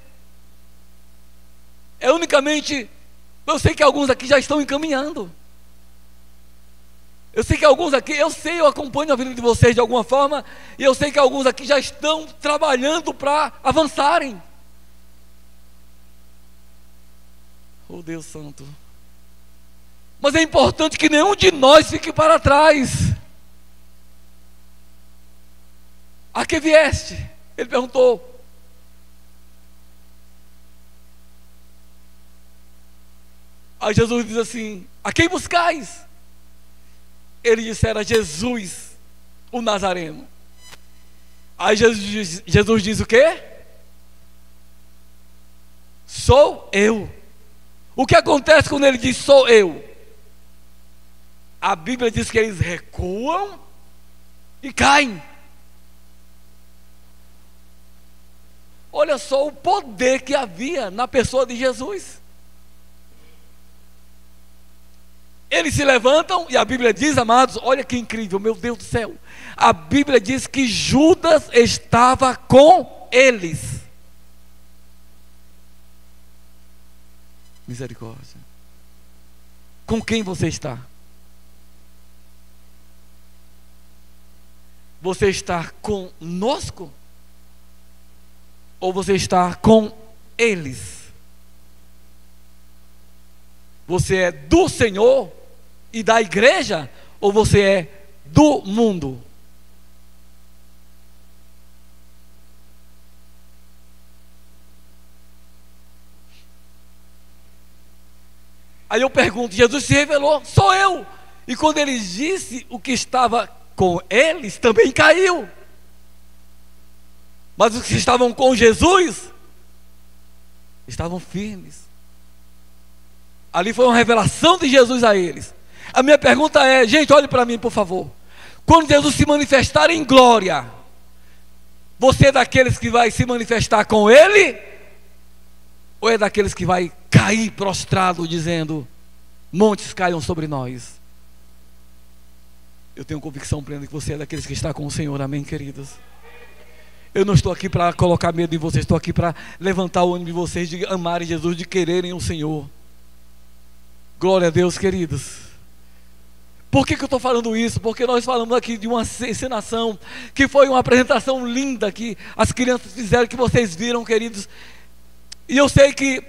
é unicamente, eu sei que alguns aqui já estão encaminhando. Eu sei que alguns aqui, eu acompanho a vida de vocês de alguma forma, e eu sei que alguns aqui já estão trabalhando para avançarem. Oh Deus Santo. Mas é importante que nenhum de nós fique para trás. A que vieste? Ele perguntou. Aí Jesus diz assim: a quem buscais? Ele disse: era Jesus, o Nazareno. Aí Jesus diz o quê? Sou eu. O que acontece quando ele diz sou eu? A Bíblia diz que eles recuam e caem. Olha só o poder que havia na pessoa de Jesus. Eles se levantam e a Bíblia diz, amados, olha que incrível, meu Deus do céu. A Bíblia diz que Judas estava com eles. Misericórdia. Com quem você está? Você está conosco? Ou você está com eles? Você é do Senhor e da igreja, ou você é do mundo? Aí eu pergunto, Jesus se revelou, sou eu. E quando ele disse o que estava com eles, também caiu. Mas os que estavam com Jesus estavam firmes. Ali foi uma revelação de Jesus a eles. A minha pergunta é, gente, olhe para mim por favor. Quando Jesus se manifestar em glória, você é daqueles que vai se manifestar com Ele? Ou é daqueles que vai cair prostrado dizendo, montes caiam sobre nós? Eu tenho convicção plena que você é daqueles que está com o Senhor, amém, queridos? Eu não estou aqui para colocar medo em vocês, estou aqui para levantar o ânimo de vocês, de amarem Jesus, de quererem o Senhor. Glória a Deus, queridos. Por que eu estou falando isso? Porque nós falamos aqui de uma encenação, que foi uma apresentação linda que as crianças fizeram, que vocês viram, queridos. E eu sei que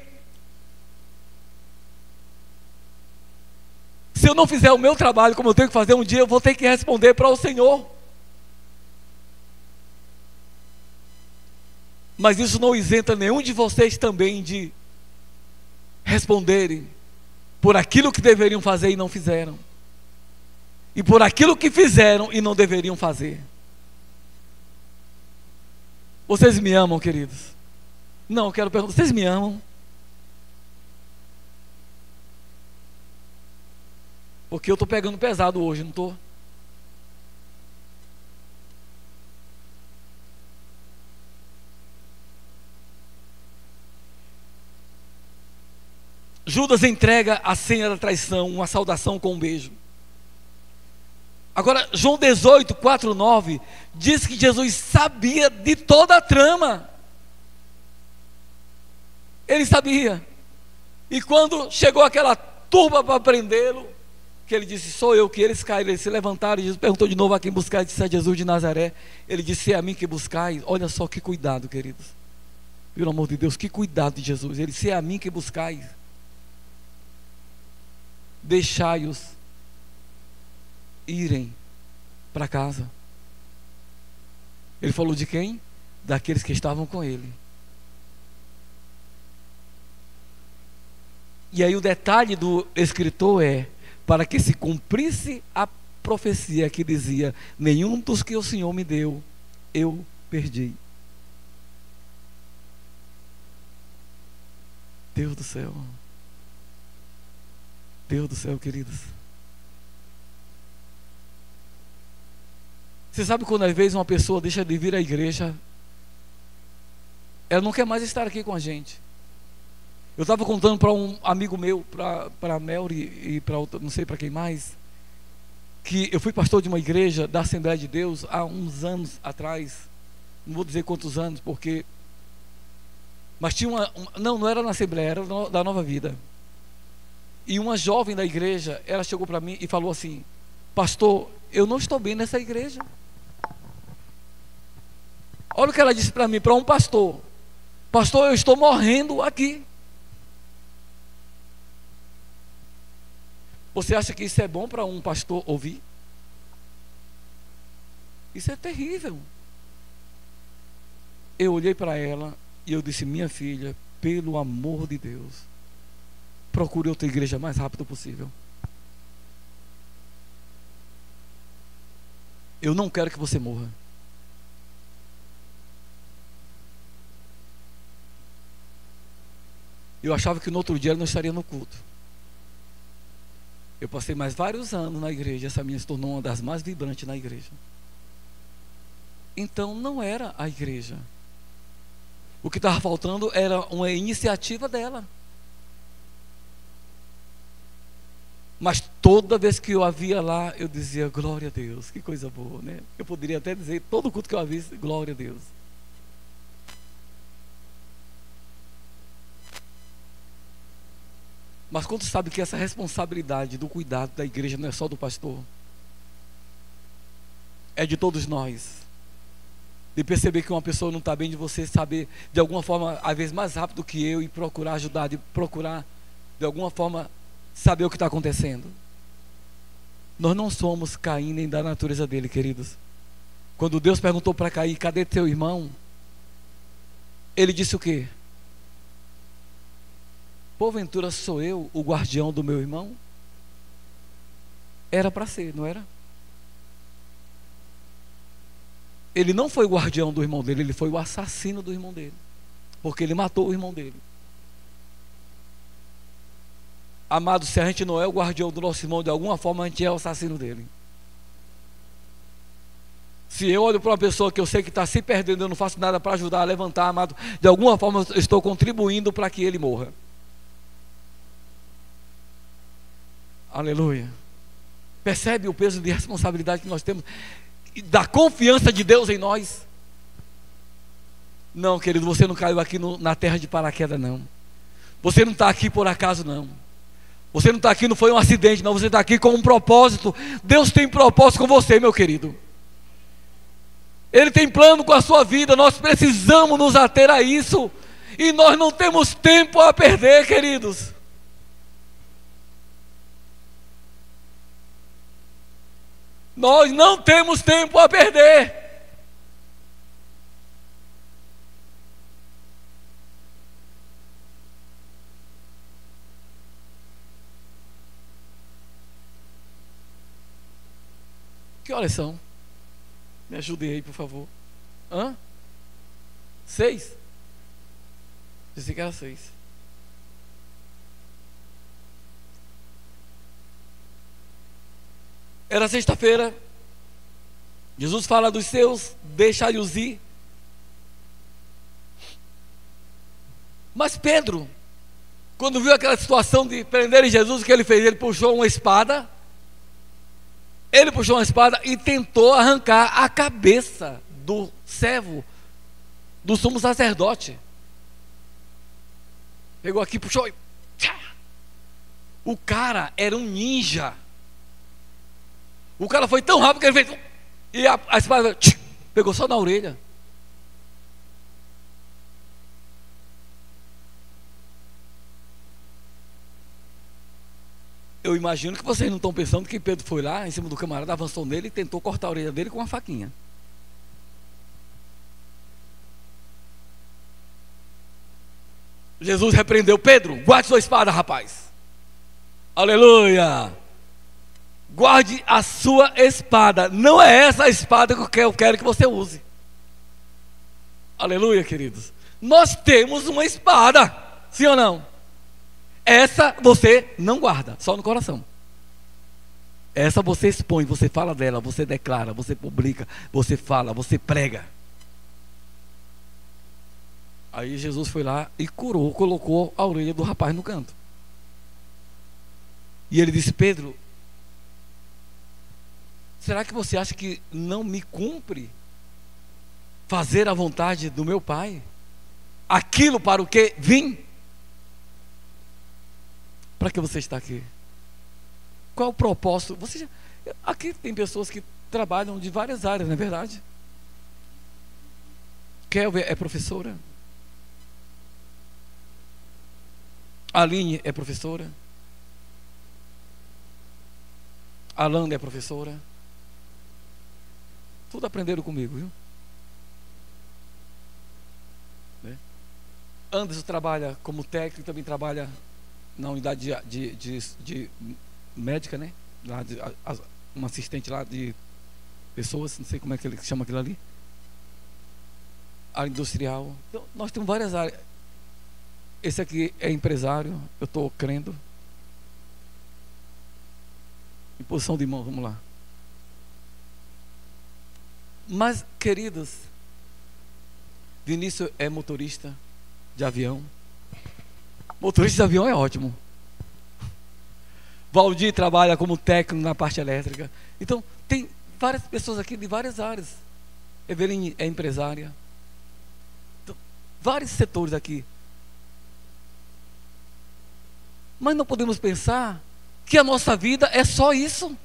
se eu não fizer o meu trabalho como eu tenho que fazer um dia, eu vou ter que responder para o Senhor. Mas isso não isenta nenhum de vocês também de responderem por aquilo que deveriam fazer e não fizeram, e por aquilo que fizeram e não deveriam fazer. Vocês me amam, queridos? Não, eu quero perguntar, vocês me amam? Porque eu estou pegando pesado hoje, não estou? Judas entrega a senha da traição, uma saudação com um beijo. Agora, João 18, 4, 9, diz que Jesus sabia de toda a trama. Ele sabia. E quando chegou aquela turba para prendê-lo, que ele disse, sou eu, que eles caíram, eles se levantaram, e Jesus perguntou de novo a quem buscais, disse a Jesus de Nazaré. Ele disse, é a mim que buscais. Olha só que cuidado, queridos. Pelo amor de Deus, que cuidado de Jesus. Ele disse, é a mim que buscais. Deixai-os irem para casa. Ele falou de quem? Daqueles que estavam com ele. E aí o detalhe do escritor é, para que se cumprisse a profecia que dizia, nenhum dos que o Senhor me deu, eu perdi. Deus do céu. Deus do céu, queridos. Você sabe quando às vezes uma pessoa deixa de vir à igreja, ela não quer mais estar aqui com a gente. Eu estava contando para um amigo meu, para a Melry e para não sei para quem mais, que eu fui pastor de uma igreja da Assembleia de Deus há uns anos atrás. Não vou dizer quantos anos, porque Mas tinha não era na Assembleia, era da Nova Vida. E uma jovem da igreja, ela chegou para mim e falou assim: pastor, eu não estou bem nessa igreja. Olha o que ela disse para mim, para um pastor: pastor, eu estou morrendo aqui. Você acha que isso é bom para um pastor ouvir? Isso é terrível. Eu olhei para ela e eu disse: minha filha, pelo amor de Deus, procure outra igreja o mais rápido possível. Eu não quero que você morra. Eu achava que no outro dia ela não estaria no culto. Eu passei mais vários anos na igreja. Essa minha se tornou uma das mais vibrantes na igreja. Então não era a igreja. O que estava faltando era uma iniciativa dela. Mas toda vez que eu a via lá, eu dizia: glória a Deus, que coisa boa, né? Eu poderia até dizer, todo culto que eu a vi, glória a Deus. Mas quando sabe que essa responsabilidade do cuidado da igreja não é só do pastor, é de todos nós. De perceber que uma pessoa não está bem, de você saber de alguma forma, às vezes mais rápido que eu, e procurar ajudar, de procurar de alguma forma saber o que está acontecendo. Nós não somos Caim nem da natureza dele, queridos. Quando Deus perguntou para Caim: cadê teu irmão? Ele disse o quê? Porventura sou eu o guardião do meu irmão? Era para ser, não era? Ele não foi o guardião do irmão dele, ele foi o assassino do irmão dele, porque ele matou o irmão dele. Amado, se a gente não é o guardião do nosso irmão, de alguma forma a gente é o assassino dele. Se eu olho para uma pessoa que eu sei que está se perdendo, eu não faço nada para ajudar a levantar, amado, de alguma forma eu estou contribuindo para que ele morra. Aleluia. Percebe o peso de responsabilidade que nós temos, da confiança de Deus em nós? Não, querido, você não caiu aqui na terra de paraquedas, não. Você não está aqui por acaso, não. Você não está aqui, não foi um acidente, não. Você está aqui com um propósito. Deus tem propósito com você, meu querido. Ele tem plano com a sua vida. Nós precisamos nos ater a isso. E nós não temos tempo a perder, queridos. Nós não temos tempo a perder. Que horas são? Me ajudem aí, por favor. 6? Disse que era 6. Era sexta-feira. Jesus fala dos seus: deixai-os ir. Mas Pedro, quando viu aquela situação de prenderem Jesus, o que ele fez? Ele puxou uma espada. Ele puxou uma espada e tentou arrancar a cabeça do servo do sumo sacerdote. Pegou aqui, puxou e... O cara era um ninja. O cara foi tão rápido que ele fez... E a espada pegou só na orelha. Eu imagino que vocês não estão pensando que Pedro foi lá em cima do camarada, avançou nele e tentou cortar a orelha dele com uma faquinha. Jesus repreendeu: Pedro, guarde sua espada, rapaz. Aleluia. Guarde a sua espada. Não é essa a espada que eu quero que você use. Aleluia, queridos. Nós temos uma espada, sim ou não? Essa você não guarda, só no coração. Essa você expõe, você fala dela, você declara, você publica, você fala, você prega. Aí Jesus foi lá e curou, colocou a orelha do rapaz no canto. E ele disse: Pedro, será que você acha que não me cumpre fazer a vontade do meu Pai? aquilo para o que vim? Para que você está aqui? Qual é o propósito? Aqui tem pessoas que trabalham de várias áreas, não é verdade? Kelvin é professora. Aline é professora. Alana é professora. Tudo aprenderam comigo, viu? Anderson trabalha como técnico, também trabalha na unidade de médica, né? Lá um assistente lá de pessoas, não sei como é que ele chama aquilo ali. Área industrial. Então, nós temos várias áreas. Esse aqui é empresário, eu estou crendo. Em posição de mão, vamos lá. Mas, queridos, Vinícius é motorista de avião. Motorista de avião é ótimo. Valdir trabalha como técnico na parte elétrica. Então, tem várias pessoas aqui de várias áreas. Eveline é empresária. Então, vários setores aqui. Mas não podemos pensar que a nossa vida é só isso.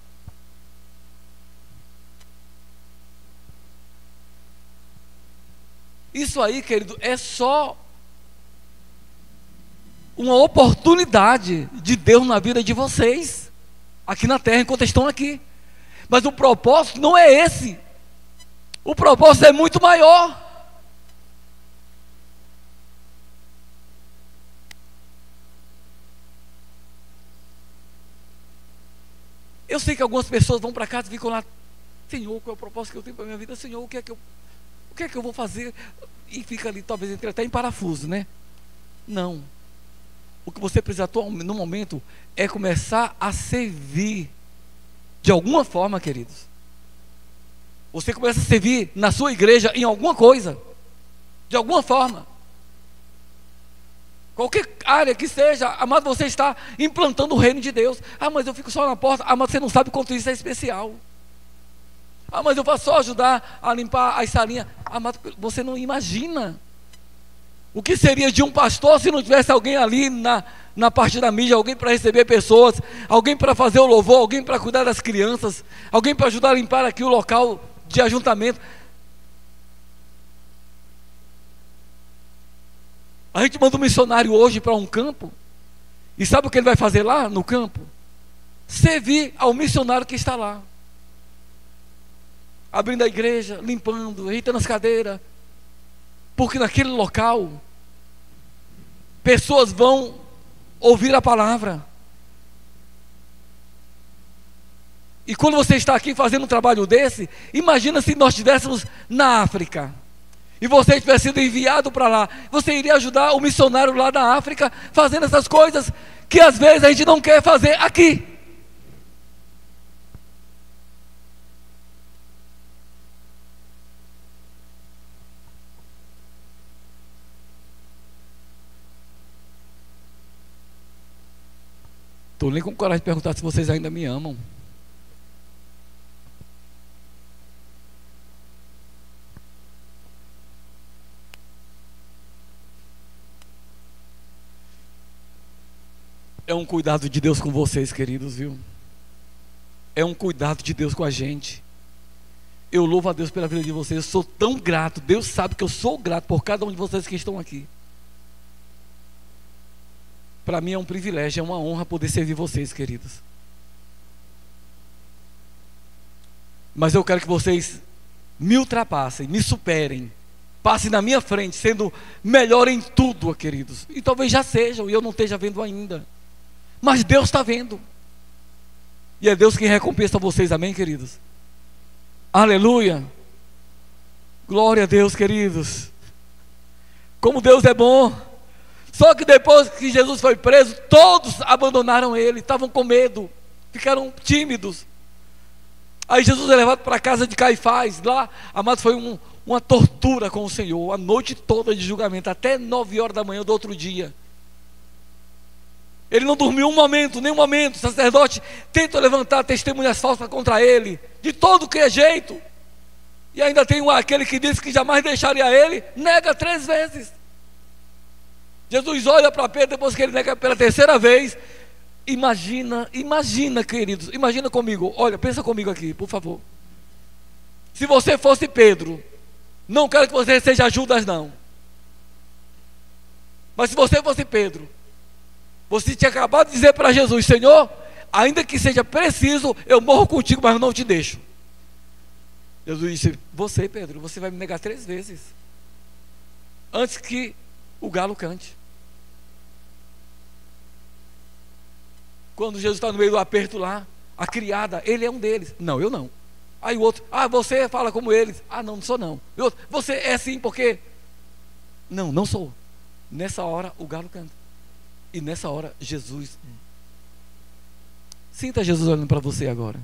Isso aí, querido, é só uma oportunidade de Deus na vida de vocês, aqui na terra, enquanto estão aqui. Mas o propósito não é esse. O propósito é muito maior. Eu sei que algumas pessoas vão para casa e ficam lá: Senhor, qual é o propósito que eu tenho para a minha vida? Senhor, o que é que eu vou fazer? E fica ali, talvez entre até em parafuso, né? Não. O que você precisa no momento é começar a servir de alguma forma, queridos. Você começa a servir na sua igreja em alguma coisa, de alguma forma. Qualquer área que seja, amado, você está implantando o reino de Deus. Ah, mas eu fico só na porta. Ah, mas você não sabe quanto isso é especial. Ah, mas eu vou só ajudar a limpar as salinhas. Ah, mas você não imagina o que seria de um pastor se não tivesse alguém ali na parte da mídia, alguém para receber pessoas, alguém para fazer o louvor, alguém para cuidar das crianças, alguém para ajudar a limpar aqui o local de ajuntamento. A gente manda um missionário hoje para um campo, e sabe o que ele vai fazer lá no campo? Servir ao missionário que está lá, abrindo a igreja, limpando, ajeitando as cadeiras, porque naquele local pessoas vão ouvir a palavra. E quando você está aqui fazendo um trabalho desse, imagina se nós estivéssemos na África e você tivesse sido enviado para lá. Você iria ajudar o missionário lá da África fazendo essas coisas que às vezes a gente não quer fazer aqui. Estou nem com coragem de perguntar se vocês ainda me amam. É um cuidado de Deus com vocês, queridos, viu? É um cuidado de Deus com a gente. Eu louvo a Deus pela vida de vocês. Eu sou tão grato. Deus sabe que eu sou grato por cada um de vocês que estão aqui. Para mim é um privilégio, é uma honra poder servir vocês, queridos. Mas eu quero que vocês me ultrapassem, me superem, passem na minha frente, sendo melhor em tudo, queridos. E talvez já sejam, e eu não esteja vendo ainda. Mas Deus está vendo. E é Deus quem recompensa vocês, amém, queridos? Aleluia. Glória a Deus, queridos. Como Deus é bom. Só que depois que Jesus foi preso, todos abandonaram ele, estavam com medo, ficaram tímidos. Aí Jesus é levado para a casa de Caifás. Lá, amado, foi uma tortura com o Senhor, a noite toda de julgamento, até 9 horas da manhã do outro dia. Ele não dormiu um momento, nem um momento. O sacerdote tenta levantar testemunhas falsas contra ele, de todo que é jeito. E ainda tem aquele que disse que jamais deixaria ele, nega 3 vezes. Jesus olha para Pedro depois que ele nega pela terceira vez. Imagina, queridos, imagina comigo. Olha, pensa comigo aqui, por favor. Se você fosse Pedro, não quero que você seja Judas, não. Mas se você fosse Pedro, você tinha acabado de dizer para Jesus: Senhor, ainda que seja preciso, eu morro contigo, mas eu não te deixo. Jesus disse: você, Pedro, você vai me negar 3 vezes antes que o galo cante. Quando Jesus está no meio do aperto lá, a criada, ele é um deles. Não, eu não. Aí o outro: você fala como eles. Não sou não. E o outro: você é sim porque... Não sou. Nessa hora o galo canta. E nessa hora Jesus... Sinta Jesus olhando para você agora.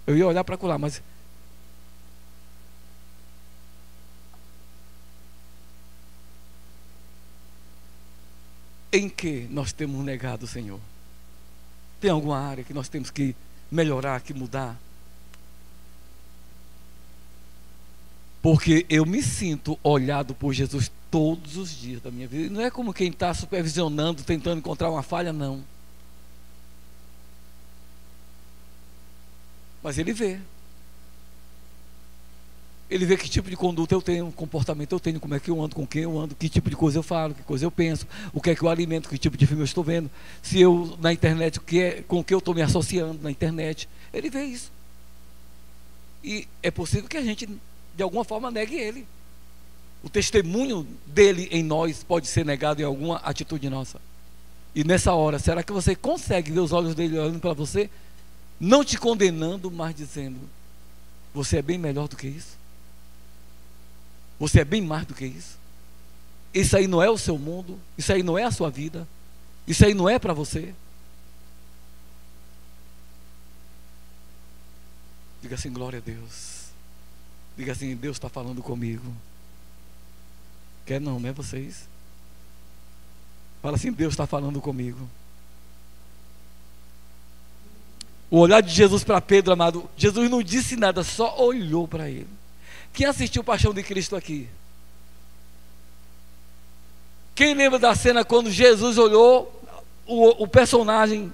Eu ia olhar para lá, mas... Em que nós temos negado o Senhor? Tem alguma área que nós temos que melhorar, que mudar? Porque eu me sinto olhado por Jesus todos os dias da minha vida. Não é como quem está supervisionando, tentando encontrar uma falha, não. Mas Ele vê. Ele vê que tipo de conduta eu tenho, comportamento eu tenho, como é que eu ando, com quem eu ando, que tipo de coisa eu falo, que coisa eu penso, o que é que eu alimento, que tipo de filme eu estou vendo, se eu na internet, com o que eu estou me associando na internet. Ele vê isso. E é possível que a gente, de alguma forma, negue Ele. O testemunho dele em nós pode ser negado em alguma atitude nossa. E nessa hora, será que você consegue ver os olhos dele olhando para você, não te condenando, mas dizendo: você é bem melhor do que isso? Você é bem mais do que isso? Isso aí não é o seu mundo, isso aí não é a sua vida, isso aí não é para você. Diga assim: glória a Deus. Diga assim: Deus está falando comigo. Quer não, né, vocês? Fala assim: Deus está falando comigo. O olhar de Jesus para Pedro, amado, Jesus não disse nada, só olhou para ele. Quem assistiu Paixão de Cristo aqui? Quem lembra da cena quando Jesus olhou, o personagem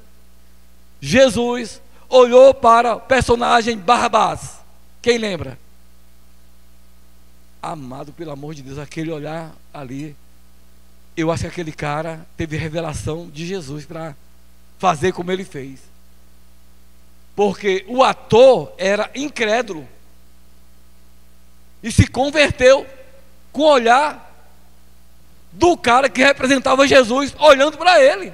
Jesus olhou para o personagem Barrabás? Quem lembra? Amado, pelo amor de Deus, aquele olhar ali, eu acho que aquele cara teve revelação de Jesus para fazer como ele fez. Porque o ator era incrédulo e se converteu com o olhar do cara que representava Jesus, olhando para ele.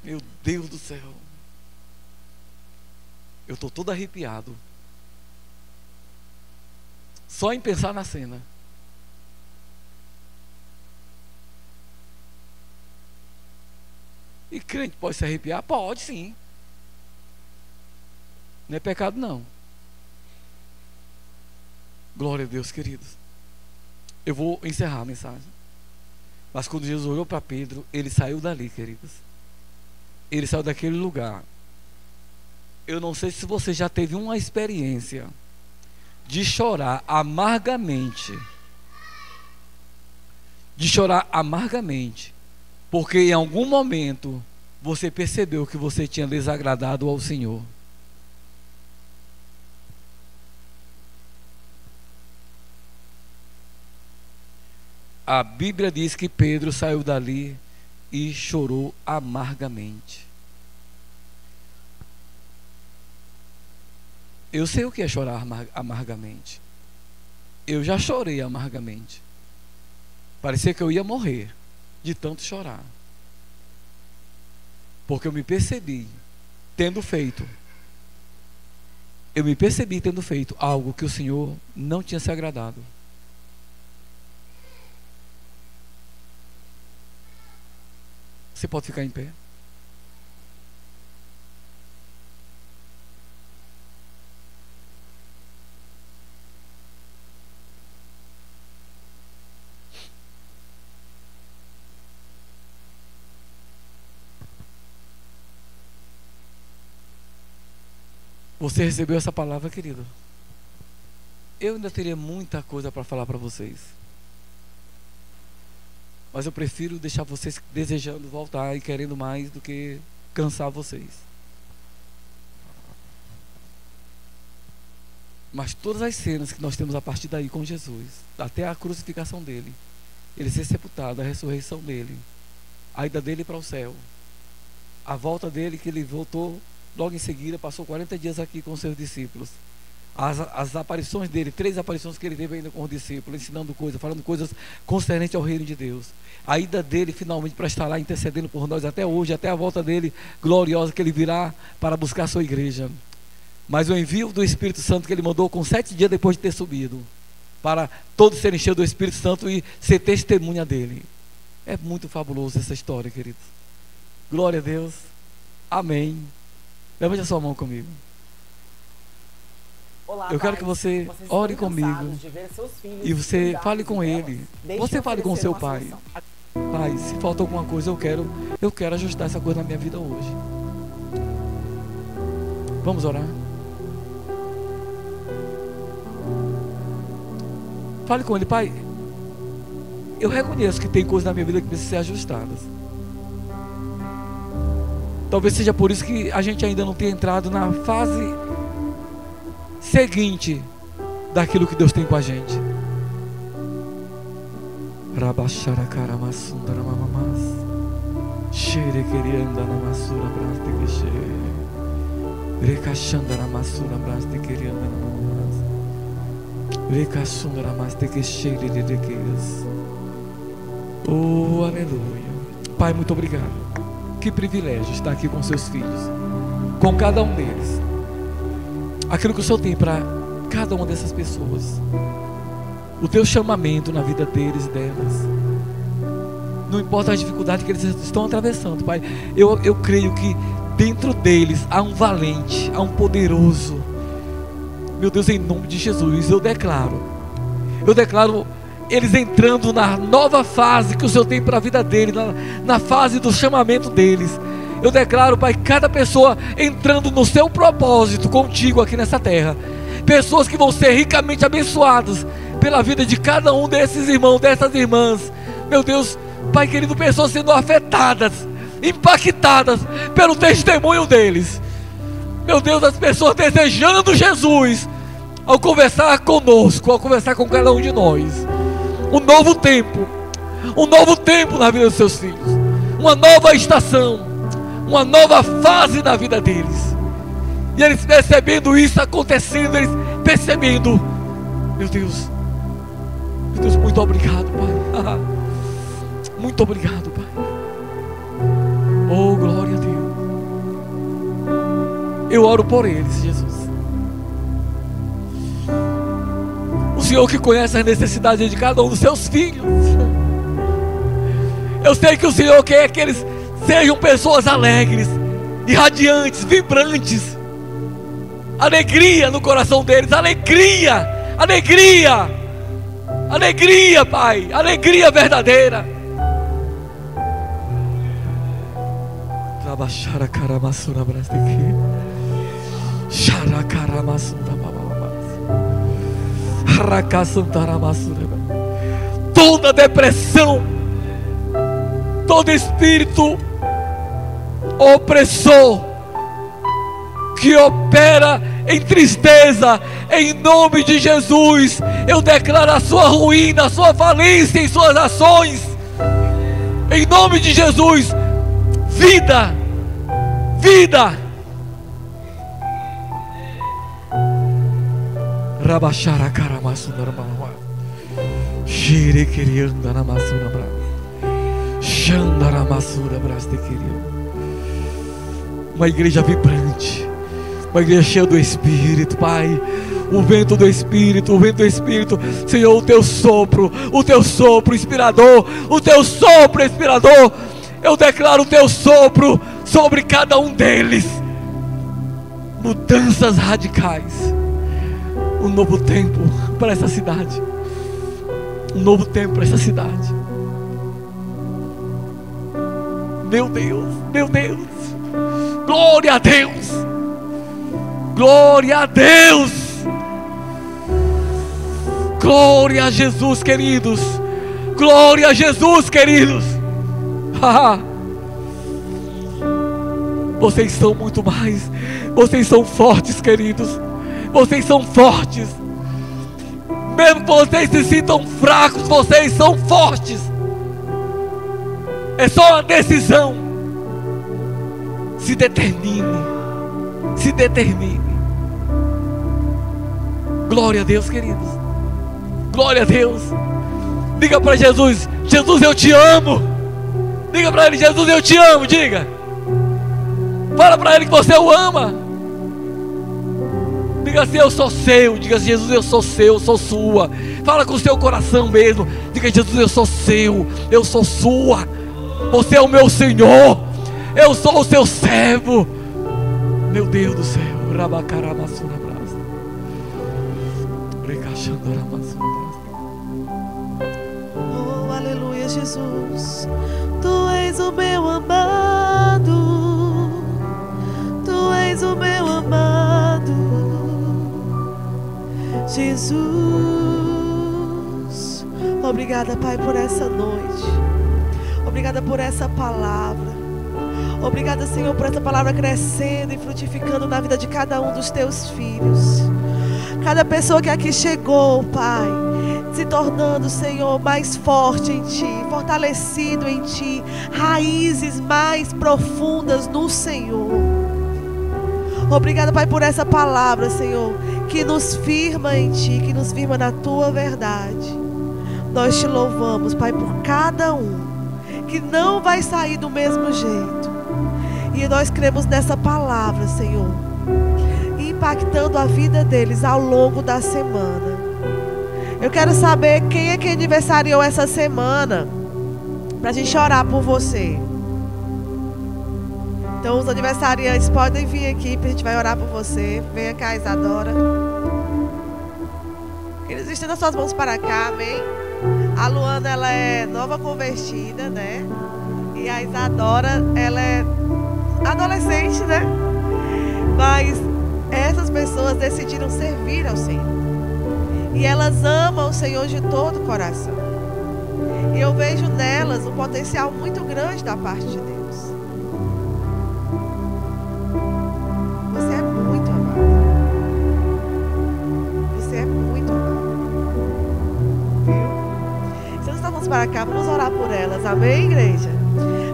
Meu Deus do céu, eu estou todo arrepiado só em pensar na cena. E crente pode se arrepiar? Pode, sim. Não é pecado, não. Glória a Deus, queridos. Eu vou encerrar a mensagem. Mas quando Jesus olhou para Pedro, ele saiu dali, queridos. Ele saiu daquele lugar. Eu não sei se você já teve uma experiência de chorar amargamente. De chorar amargamente. Porque em algum momento você percebeu que você tinha desagradado ao Senhor. A Bíblia diz que Pedro saiu dali e chorou amargamente. Eu sei o que é chorar amargamente. Eu já chorei amargamente. Parecia que eu ia morrer de tanto chorar. Porque eu me percebi tendo feito algo que o Senhor não tinha se agradado. Você pode ficar em pé? Você recebeu essa palavra, querido? Eu ainda teria muita coisa para falar para vocês, mas eu prefiro deixar vocês desejando voltar e querendo mais do que cansar vocês. Mas todas as cenas que nós temos a partir daí com Jesus, até a crucificação dele, ele ser sepultado, a ressurreição dele, a ida dele para o céu, a volta dele, que ele voltou logo em seguida, passou 40 dias aqui com os seus discípulos, as aparições dele, 3 aparições que ele teve ainda com os discípulos, ensinando coisas, falando coisas concernentes ao reino de Deus, a ida dele finalmente para estar lá intercedendo por nós até hoje, até a volta dele gloriosa, que ele virá para buscar a sua igreja. Mas o envio do Espírito Santo que ele mandou com 7 dias depois de ter subido, para todos serem cheios do Espírito Santo e ser testemunha dele. É muito fabuloso essa história, queridos. Glória a Deus. Amém. Levante a sua mão comigo. Olá, eu quero que você ore comigo e você fale com ele. Você fale com o seu pai. Pai, se falta alguma coisa, eu quero ajustar essa coisa na minha vida hoje. Vamos orar? Fale com ele: pai, eu reconheço que tem coisas na minha vida que precisam ser ajustadas. Talvez seja por isso que a gente ainda não tenha entrado na fase seguinte daquilo que Deus tem com a gente. Oh, aleluia. Pai, muito obrigado. Que privilégio estar aqui com seus filhos, com cada um deles. Aquilo que o Senhor tem para cada uma dessas pessoas, o teu chamamento na vida deles e delas. Não importa a dificuldade que eles estão atravessando, Pai, eu creio que dentro deles há um valente, há um poderoso. Meu Deus, em nome de Jesus, eu declaro eles entrando na nova fase que o Senhor tem para a vida deles, na fase do chamamento deles. Eu declaro, Pai, cada pessoa entrando no seu propósito contigo aqui nessa terra. Pessoas que vão ser ricamente abençoadas pela vida de cada um desses irmãos, dessas irmãs. Meu Deus, Pai querido, pessoas sendo afetadas, impactadas pelo testemunho deles. Meu Deus, as pessoas desejando Jesus ao conversar conosco, ao conversar com cada um de nós. Um novo tempo na vida dos seus filhos, uma nova estação, uma nova fase na vida deles. E eles percebendo isso acontecendo, eles percebendo, meu Deus, muito obrigado, Pai. Muito obrigado, Pai. Oh, glória a Deus. Eu oro por eles, Jesus. O Senhor que conhece as necessidades de cada um dos seus filhos. Eu sei que o Senhor quer que eles sejam pessoas alegres, irradiantes, vibrantes. Alegria no coração deles, alegria, Pai, alegria verdadeira. Toda depressão, todo espírito opressor que opera em tristeza, em nome de Jesus, eu declaro a sua ruína, a sua falência em suas ações, em nome de Jesus. Vida, Rabachara Karamasundara Mama Shire Kirianda Namasura Bra Shandara Masura Braste Kirianda. Uma igreja vibrante, uma igreja cheia do Espírito, Pai. O vento do Espírito, Senhor, o teu sopro inspirador, eu declaro o teu sopro sobre cada um deles. Mudanças radicais. Um novo tempo para essa cidade. Meu Deus. Glória a Deus. Glória a Jesus, queridos. Glória a Jesus, queridos. Vocês são muito mais. Vocês são fortes, queridos. Vocês são fortes. Mesmo que vocês se sintam fracos, vocês são fortes. É só uma decisão. Se determine. Se determine. Glória a Deus, queridos. Glória a Deus. Diga para Jesus: Jesus, eu te amo. Diga para ele: Jesus, eu te amo. Diga. Fala para ele que você o ama. Diga assim: eu sou seu. Diga assim: Jesus, eu sou seu, eu sou sua. Fala com o seu coração mesmo. Diga: Jesus, eu sou seu, eu sou sua. Você é o meu Senhor. Eu sou o seu servo. Meu Deus do céu. Rabacaramassuna brasa. Recachandoramassuna brasa. Oh, aleluia, Jesus. Tu és o meu amado. Tu és o meu amado. Jesus. Obrigada, Pai, por essa noite. Obrigada por essa palavra. Obrigada, Senhor, por essa palavra crescendo e frutificando na vida de cada um dos teus filhos. Cada pessoa que aqui chegou, Pai, se tornando, Senhor, mais forte em Ti, fortalecido em Ti, raízes mais profundas no Senhor. Obrigada, Pai, por essa palavra, Senhor, que nos firma em Ti, que nos firma na Tua verdade. Nós Te louvamos, Pai, por cada um que não vai sair do mesmo jeito. E nós cremos nessa palavra, Senhor, impactando a vida deles ao longo da semana. Eu quero saber quem é que aniversariou essa semana, para a gente orar por você. Então os aniversariantes podem vir aqui, para a gente vai orar por você. Venha cá, Isadora. Eles estendam suas mãos para cá, amém? A Luana, ela é nova convertida, né? E a Isadora, ela é adolescente, né? Mas essas pessoas decidiram servir ao Senhor. E elas amam o Senhor de todo o coração. E eu vejo nelas um potencial muito grande da parte de Deus. Você é muito amado. Você é muito amado. Viu? Se nós estamos para cá, vamos orar por elas. Amém, igreja?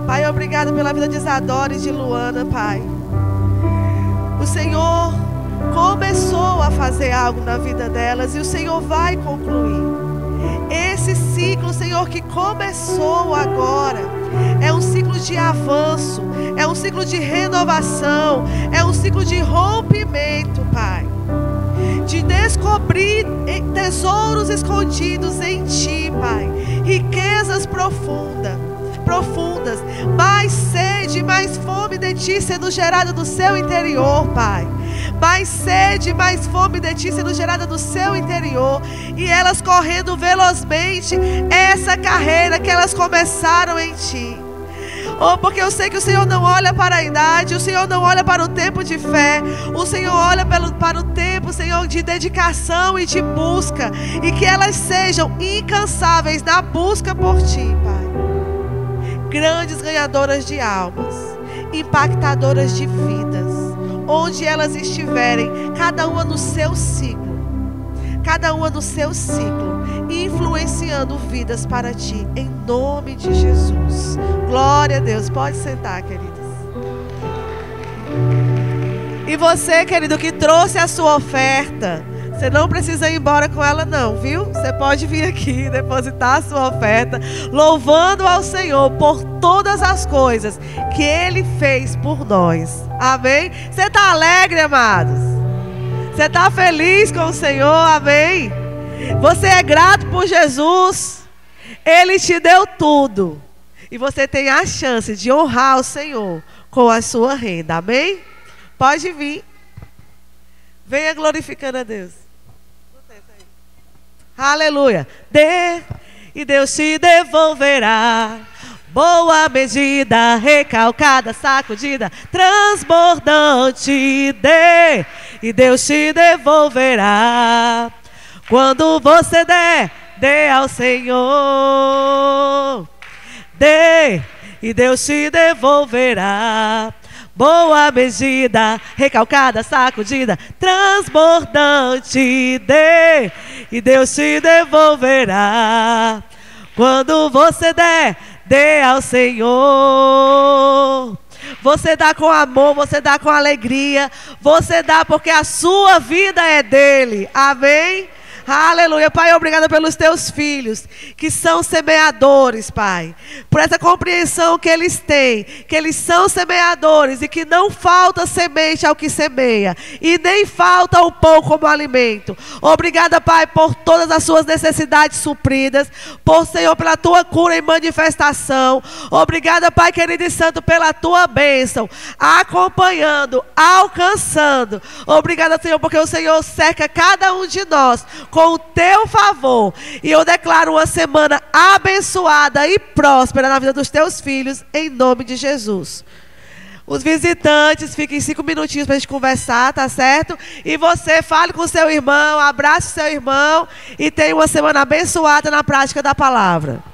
Pai, obrigado pela vida de Isadora e de Luana, Pai. O Senhor começou a fazer algo na vida delas e o Senhor vai concluir. Esse ciclo, Senhor, que começou agora, é um ciclo de avanço, é um ciclo de renovação, é um ciclo de rompimento, Pai. De descobrir tesouros escondidos em Ti, Pai. Riquezas profundas, mais sede, mais fome de Ti sendo gerada do seu interior, Pai. Mais sede, mais fome de Ti sendo gerada do seu interior. E elas correndo velozmente essa carreira que elas começaram em Ti. Oh, porque eu sei que o Senhor não olha para a idade, o Senhor não olha para o tempo de fé, o Senhor olha para o tempo, Senhor, de dedicação e de busca. E que elas sejam incansáveis na busca por Ti, Pai. Grandes ganhadoras de almas, impactadoras de vidas, onde elas estiverem, cada uma no seu ciclo, influenciando vidas para Ti, em nome de Jesus. Glória a Deus. Pode sentar, queridos. E você, querido, que trouxe a sua oferta, você não precisa ir embora com ela não, viu? Você pode vir aqui depositar a sua oferta, louvando ao Senhor por todas as coisas que Ele fez por nós. Amém? Você está alegre, amados? Você está feliz com o Senhor? Amém? Você é grato por Jesus? Ele te deu tudo. E você tem a chance de honrar o Senhor com a sua renda. Amém? Pode vir. Venha glorificando a Deus. Aleluia. Dê e Deus te devolverá. Boa medida, recalcada, sacudida, transbordante. Dê e Deus te devolverá. Quando você der, dê ao Senhor. Dê, e Deus te devolverá. Boa medida, recalcada, sacudida, transbordante. Dê, e Deus te devolverá. Quando você der, dê ao Senhor. Você dá com amor, você dá com alegria, você dá porque a sua vida é dele. Amém? Aleluia. Pai, obrigada pelos teus filhos que são semeadores, Pai, por essa compreensão que eles têm, que eles são semeadores e que não falta semente ao que semeia e nem falta o pão como alimento. Obrigada, Pai, por todas as suas necessidades supridas, por, Senhor, pela tua cura em manifestação. Obrigada, Pai querido e santo, pela tua bênção, acompanhando, alcançando. Obrigada, Senhor, porque o Senhor cerca cada um de nós com o teu favor. E eu declaro uma semana abençoada e próspera na vida dos teus filhos, em nome de Jesus. Os visitantes, fiquem 5 minutinhos para a gente conversar, tá certo? E você fale com o seu irmão, abrace o seu irmão e tenha uma semana abençoada na prática da palavra.